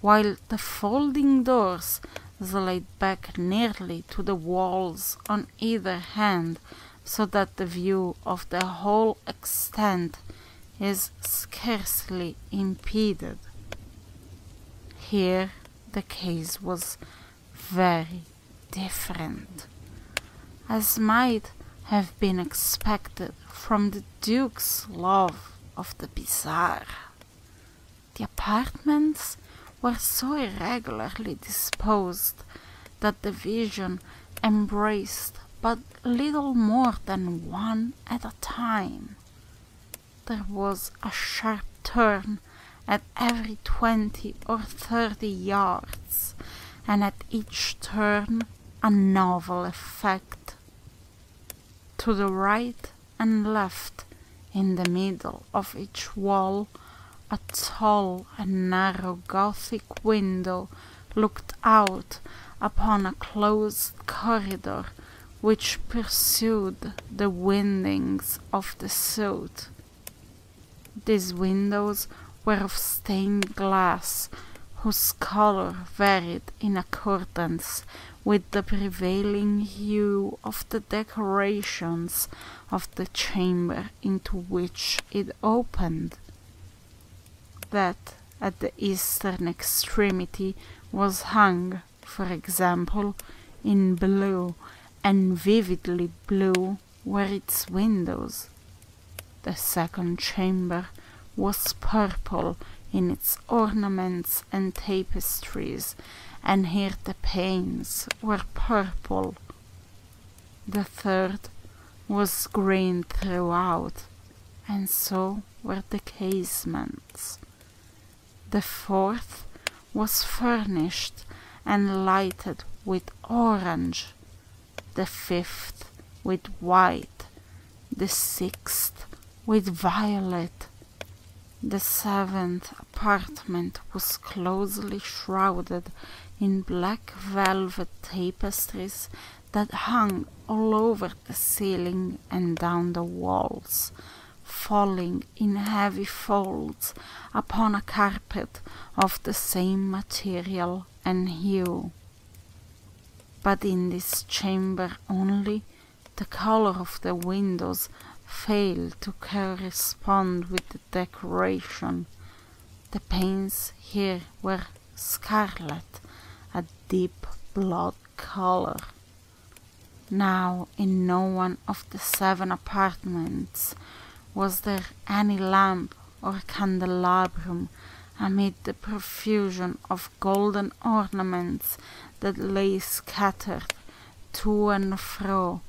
while the folding doors slide back nearly to the walls on either hand, so that the view of the whole extent is scarcely impeded. Here the case was very different, as might have been expected from the Duke's love of the bizarre. The apartments were so irregularly disposed that the vision embraced but little more than one at a time. There was a sharp turn at every 20 or 30 yards, and at each turn a novel effect. To the right and left, in the middle of each wall, a tall and narrow Gothic window looked out upon a closed corridor which pursued the windings of the suite. These windows were of stained glass, whose color varied in accordance with the prevailing hue of the decorations of the chamber into which it opened. That at the eastern extremity was hung, for example, in blue, and vividly blue were its windows. The second chamber was purple in its ornaments and tapestries, and here the panes were purple. The third was green throughout, and so were the casements. The fourth was furnished and lighted with orange, the fifth with white, the sixth with violet. The seventh apartment was closely shrouded in black velvet tapestries that hung all over the ceiling and down the walls, falling in heavy folds upon a carpet of the same material and hue. But in this chamber only, the color of the windows failed to correspond with the decoration. The panes here were scarlet, a deep blood color. Now in no one of the 7 apartments was there any lamp or candelabrum amid the profusion of golden ornaments that lay scattered to and fro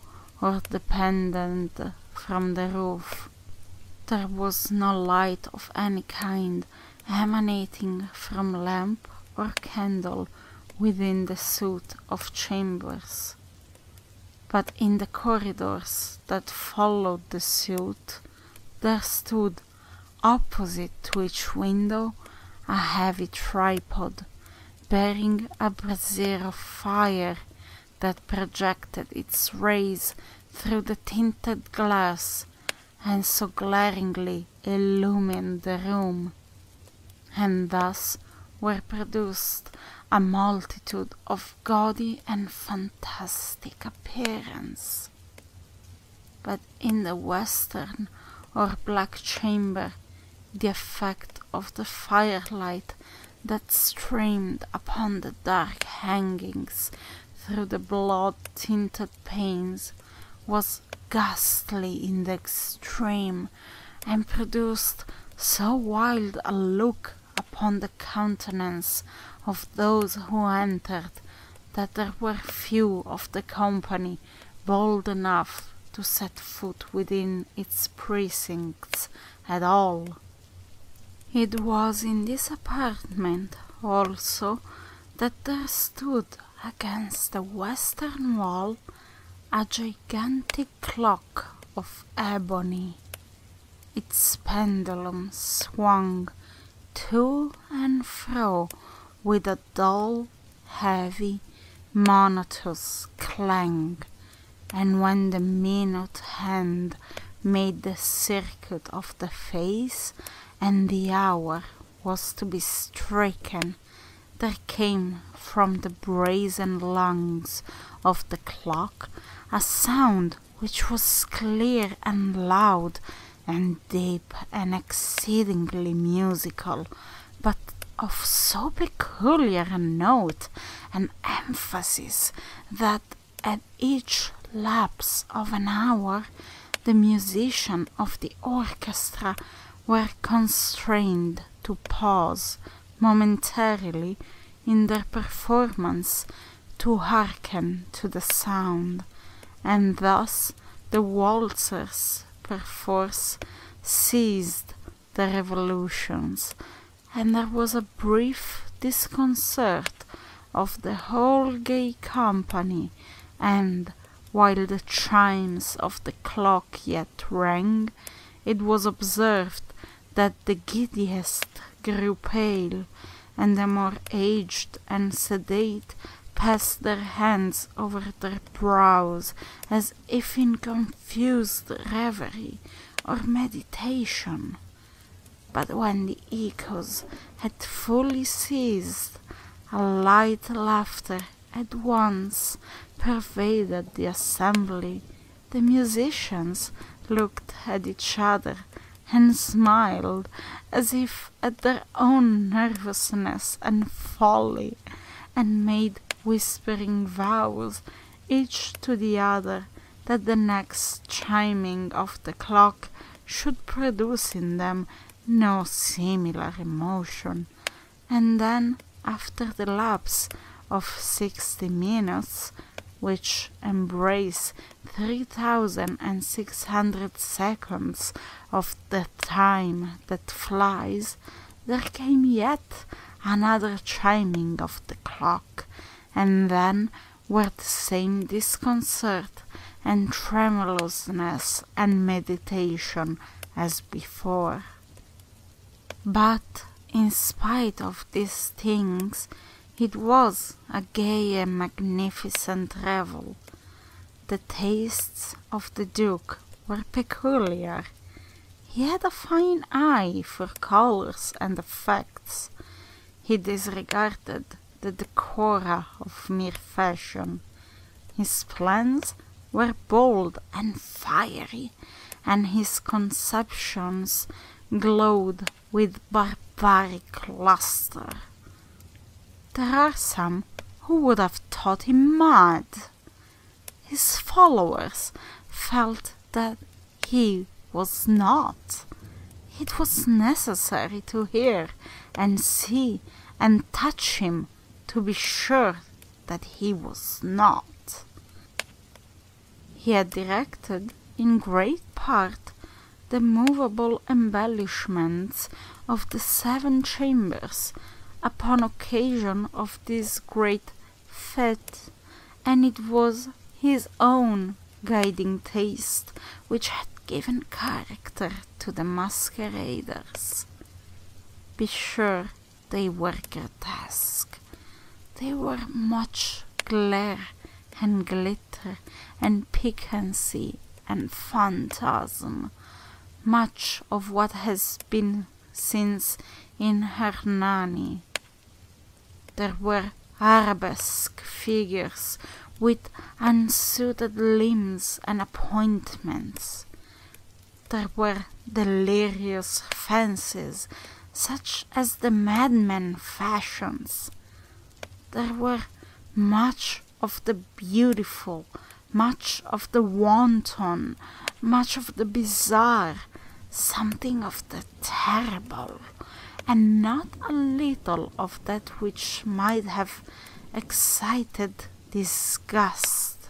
or dependent from the roof. There was no light of any kind emanating from lamp or candle within the suite of chambers. But in the corridors that followed the suite, there stood, opposite to each window, a heavy tripod, bearing a brazier of fire that projected its rays through the tinted glass, and so glaringly illumined the room. And thus were produced a multitude of gaudy and fantastic appearance. But in the western or black chamber, the effect of the firelight that streamed upon the dark hangings through the blood-tinted panes was ghastly in the extreme, and produced so wild a look upon the countenance of those who entered, that there were few of the company bold enough to set foot within its precincts at all. It was in this apartment also that there stood against the western wall a gigantic clock of ebony. Its pendulum swung to and fro with a dull, heavy, monotonous clang, and when the minute hand made the circuit of the face and the hour was to be stricken, there came from the brazen lungs of the clock a sound which was clear and loud, and deep and exceedingly musical, but of so peculiar a note and emphasis that at each lapse of an hour the musicians of the orchestra were constrained to pause momentarily in their performance to hearken to the sound, and thus the waltzers perforce ceased their revolutions, and there was a brief disconcert of the whole gay company, and while the chimes of the clock yet rang, it was observed that the giddiest grew pale, and the more aged and sedate passed their hands over their brows as if in confused reverie or meditation. But when the echoes had fully ceased, a light laughter at once pervaded the assembly. The musicians looked at each other and smiled as if at their own nervousness and folly, and made whispering vows, each to the other, that the next chiming of the clock should produce in them no similar emotion. And then, after the lapse of 60 minutes, which embrace 3,600 seconds of the time that flies, there came yet another chiming of the clock, and then were the same disconcert and tremulousness and meditation as before. But in spite of these things, it was a gay and magnificent revel. The tastes of the Duke were peculiar. He had a fine eye for colours and effects. He disregarded the decora of mere fashion. His plans were bold and fiery, and his conceptions glowed with barbaric lustre. There are some who would have thought him mad. His followers felt that he was not. It was necessary to hear and see and touch him to be sure that he was not. He had directed in great part the movable embellishments of the 7 chambers upon occasion of this great fete, and it was his own guiding taste which had given character to the masqueraders. Be sure they were grotesque. They were much glare and glitter and piquancy and phantasm, much of what has been since in Hernani. There were arabesque figures with unsuited limbs and appointments. There were delirious fancies, such as the madman fashions. There were much of the beautiful, much of the wanton, much of the bizarre, something of the terrible, and not a little of that which might have excited disgust.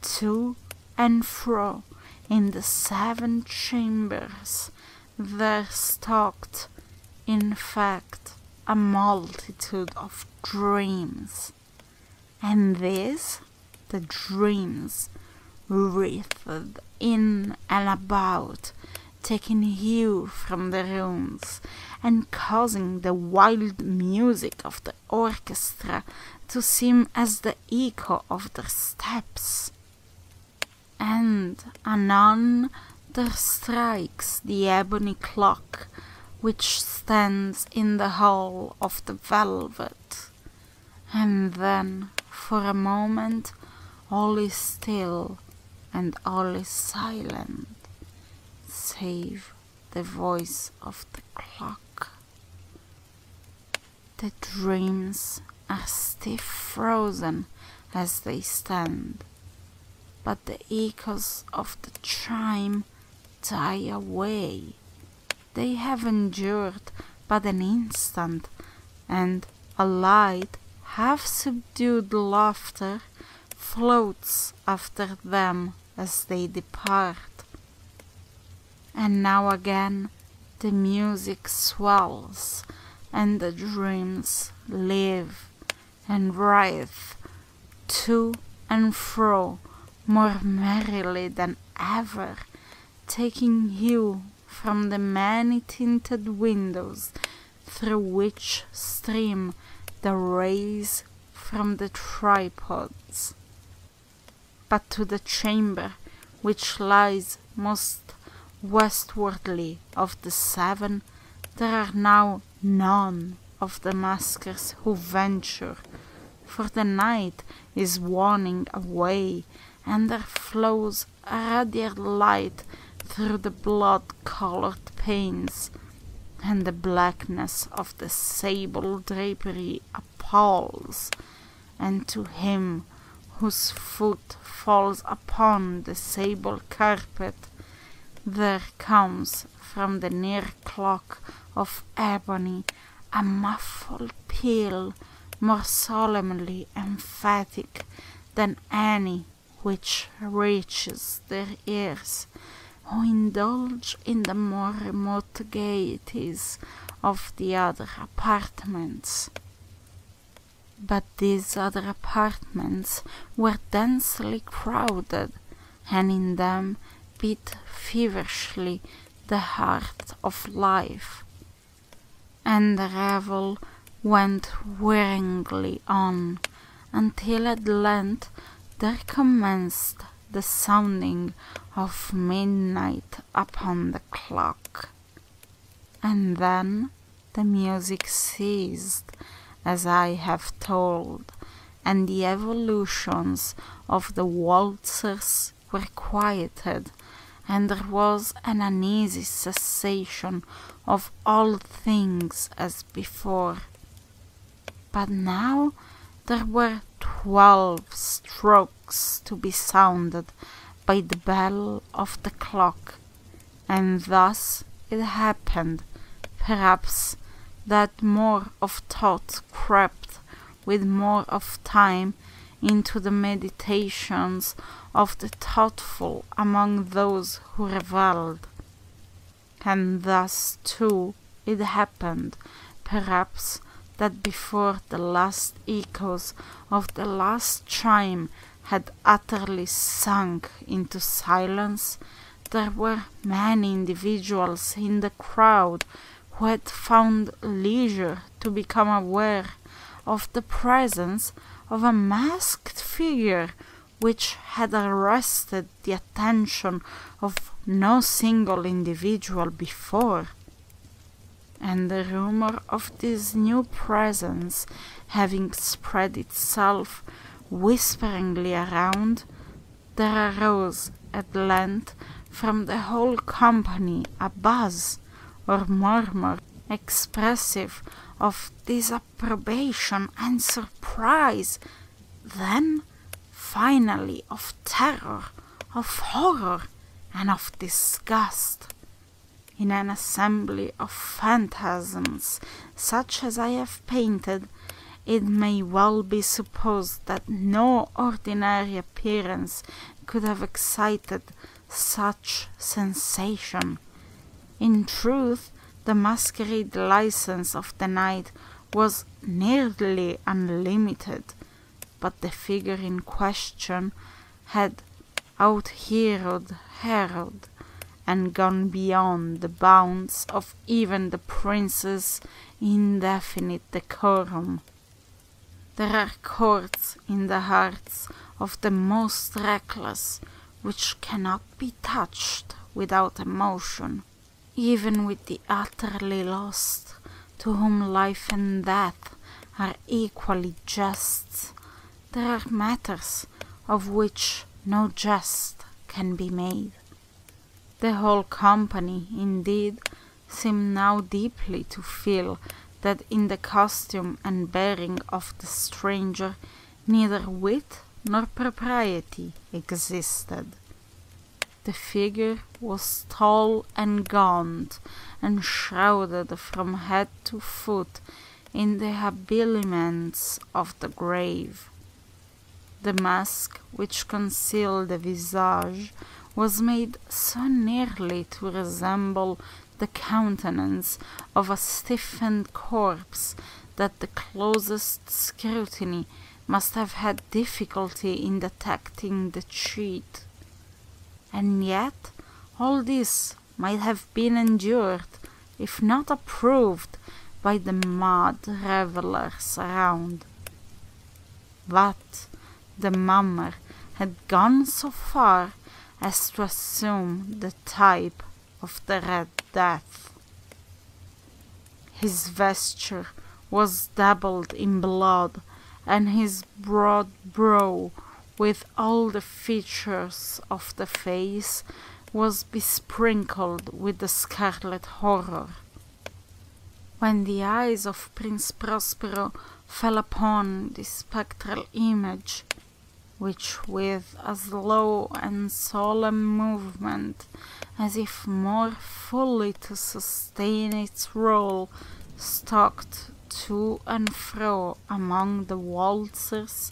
To and fro in the 7 chambers there stalked, in fact, a multitude of dreams, and these, the dreams, wreathed in and about, taking hue from the rooms, and causing the wild music of the orchestra to seem as the echo of their steps. And anon there strikes the ebony clock which stands in the hall of the velvet, and then for a moment all is still and all is silent, save the voice of the clock. The dreams are stiff frozen as they stand, but the echoes of the chime die away. They have endured but an instant, and a light, half-subdued laughter floats after them as they depart. And now again the music swells, and the dreams live and writhe to and fro more merrily than ever, taking hue from the many-tinted windows through which stream the rays from the tripods. But to the chamber which lies most westwardly of the 7, there are now none of the maskers who venture, for the night is waning away, and there flows a radiant light through the blood-colored panes, and the blackness of the sable drapery appalls, and to him whose foot falls upon the sable carpet, there comes from the near clock of ebony a muffled peal more solemnly emphatic than any which reaches their ears, who indulge in the more remote gaieties of the other apartments. But these other apartments were densely crowded, and in them beat feverishly the heart of life, and the revel went wearingly on, until at length there commenced the sounding of midnight upon the clock. And then the music ceased, as I have told, and the evolutions of the waltzers were quieted, and there was an uneasy cessation of all things as before. But now there were 12 strokes to be sounded by the bell of the clock, and thus it happened, perhaps, that more of thought crept with more of time into the meditations of the thoughtful among those who revelled. And thus too it happened, perhaps, that before the last echoes of the last chime had utterly sunk into silence, there were many individuals in the crowd who had found leisure to become aware of the presence of a masked figure which had arrested the attention of no single individual before. And the rumor of this new presence having spread itself whisperingly around, there arose at length from the whole company a buzz or murmur expressive of disapprobation and surprise, then finally of terror, of horror, and of disgust. In an assembly of phantasms such as I have painted, it may well be supposed that no ordinary appearance could have excited such sensation. In truth, the masquerade license of the night was nearly unlimited, but the figure in question had out-heroed Herod, and gone beyond the bounds of even the prince's indefinite decorum. There are chords in the hearts of the most reckless which cannot be touched without emotion, even with the utterly lost, to whom life and death are equally jests. There are matters of which no jest can be made. The whole company, indeed, seemed now deeply to feel that in the costume and bearing of the stranger neither wit nor propriety existed. The figure was tall and gaunt, and shrouded from head to foot in the habiliments of the grave. The mask which concealed the visage was made so nearly to resemble the countenance of a stiffened corpse that the closest scrutiny must have had difficulty in detecting the cheat. And yet all this might have been endured, if not approved, by the mad revellers around. But the mummer had gone so far as to assume the type of the Red Death. His vesture was dabbled in blood, and his broad brow, with all the features of the face, was besprinkled with the scarlet horror. When the eyes of Prince Prospero fell upon this spectral image, which with a slow and solemn movement, as if more fully to sustain its role, stalked to and fro among the waltzers,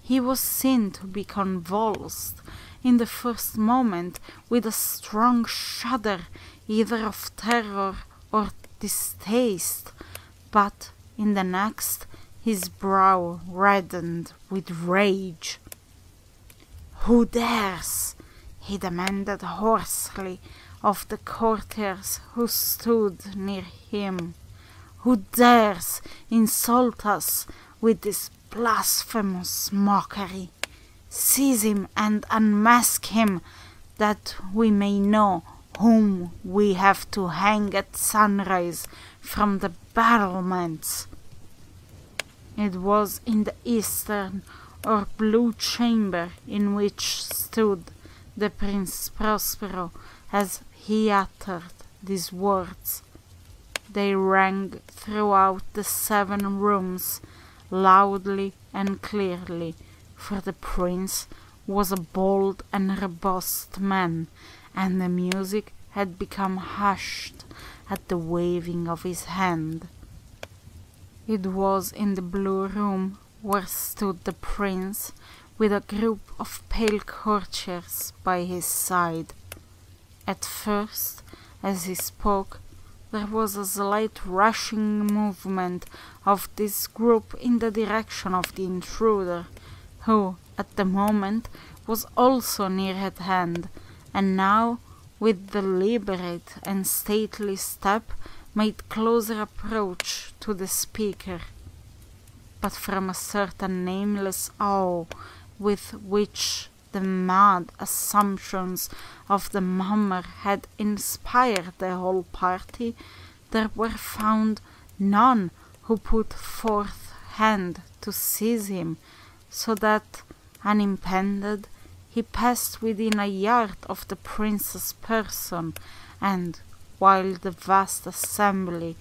he was seen to be convulsed in the first moment with a strong shudder, either of terror or distaste, but in the next his brow reddened with rage. "Who dares?" he demanded hoarsely of the courtiers who stood near him. "Who dares insult us with this blasphemous mockery? Seize him and unmask him, that we may know whom we have to hang at sunrise from the battlements." It was in the eastern or blue chamber in which stood the Prince Prospero as he uttered these words. They rang throughout the 7 rooms, loudly and clearly, for the prince was a bold and robust man, and the music had become hushed at the waving of his hand. It was in the blue room where stood the prince, with a group of pale courtiers by his side. At first, as he spoke, there was a slight rushing movement of this group in the direction of the intruder, who, at the moment, was also near at hand, and now, with deliberate and stately step, made closer approach to the speaker. But from a certain nameless awe with which the mad assumptions of the mummer had inspired the whole party, there were found none who put forth hand to seize him, so that, unimpeded, he passed within a yard of the prince's person, and, while the vast assembly,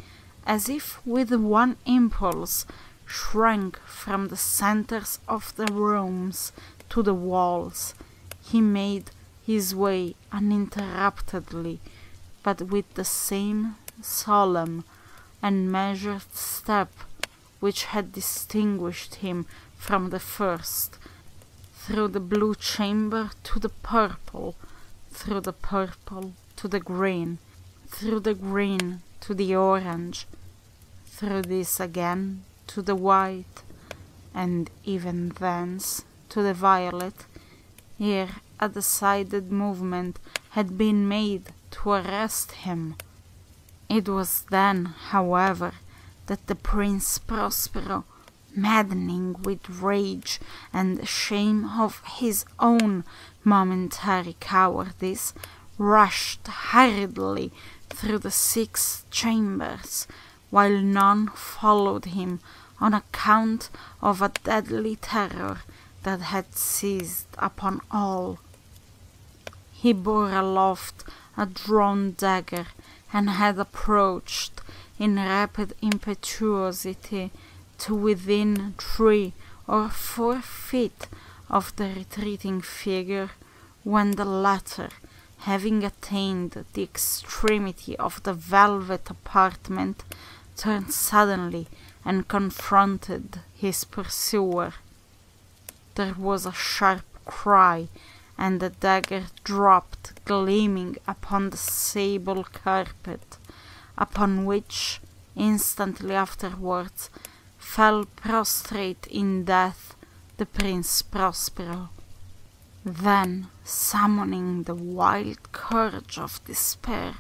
as if with one impulse, shrank from the centres of the rooms to the walls, he made his way uninterruptedly, but with the same solemn and measured step which had distinguished him from the first, through the blue chamber to the purple, through the purple to the green, through the green to the orange, through this again to the white, and even thence to the violet, ere a decided movement had been made to arrest him. It was then, however, that the Prince Prospero, maddening with rage and shame of his own momentary cowardice, rushed hurriedly through the 6 chambers, while none followed him on account of a deadly terror that had seized upon all. He bore aloft a drawn dagger and had approached in rapid impetuosity to within 3 or 4 feet of the retreating figure, when the latter, having attained the extremity of the velvet apartment, turned suddenly and confronted his pursuer. There was a sharp cry, and the dagger dropped gleaming upon the sable carpet, upon which, instantly afterwards, fell prostrate in death the Prince Prospero. Then, summoning the wild courage of despair,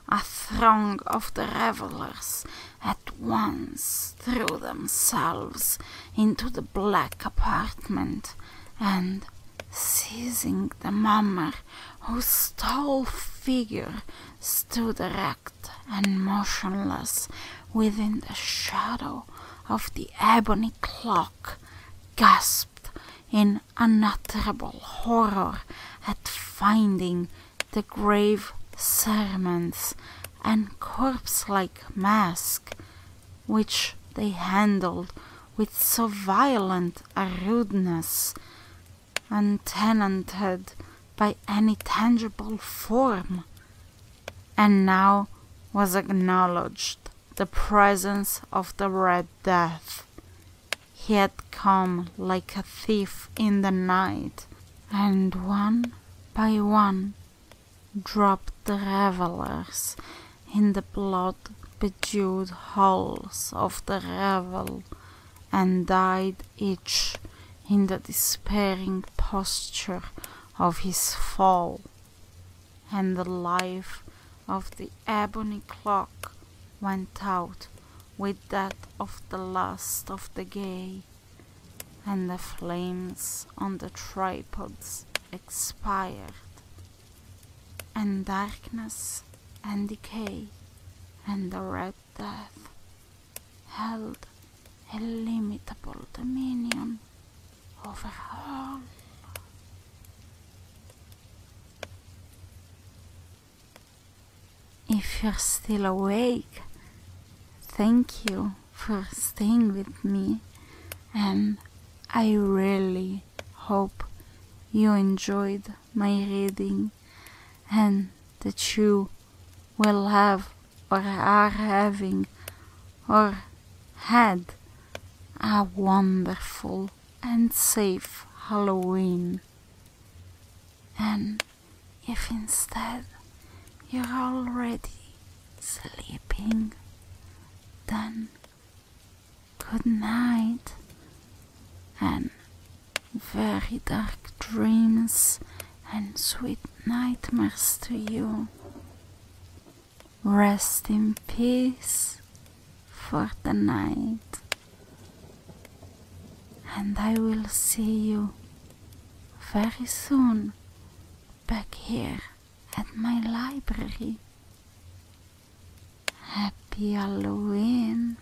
a throng of the revellers at once threw themselves into the black apartment, and, seizing the mummer, whose tall figure stood erect and motionless within the shadow of the ebony clock, gasped in unutterable horror at finding the grave cerements and corpse-like mask, which they handled with so violent a rudeness, untenanted by any tangible form. And now was acknowledged the presence of the Red Death. He had come like a thief in the night, and one by one dropped the revellers in the blood-bedewed halls of the revel, and died each in the despairing posture of his fall, and the life of the ebony clock went out with that of the last of the gay, and the flames on the tripods expired, and darkness and decay and the Red Death held illimitable dominion over all. If you're still awake, thank you for staying with me, and I really hope you enjoyed my reading and that you will have or are having or had a wonderful and safe Halloween. And if instead you're already sleeping, then good night and very dark dreams and sweet nightmares to you. Rest in peace for the night, and I will see you very soon back here at my library. Happy Halloween.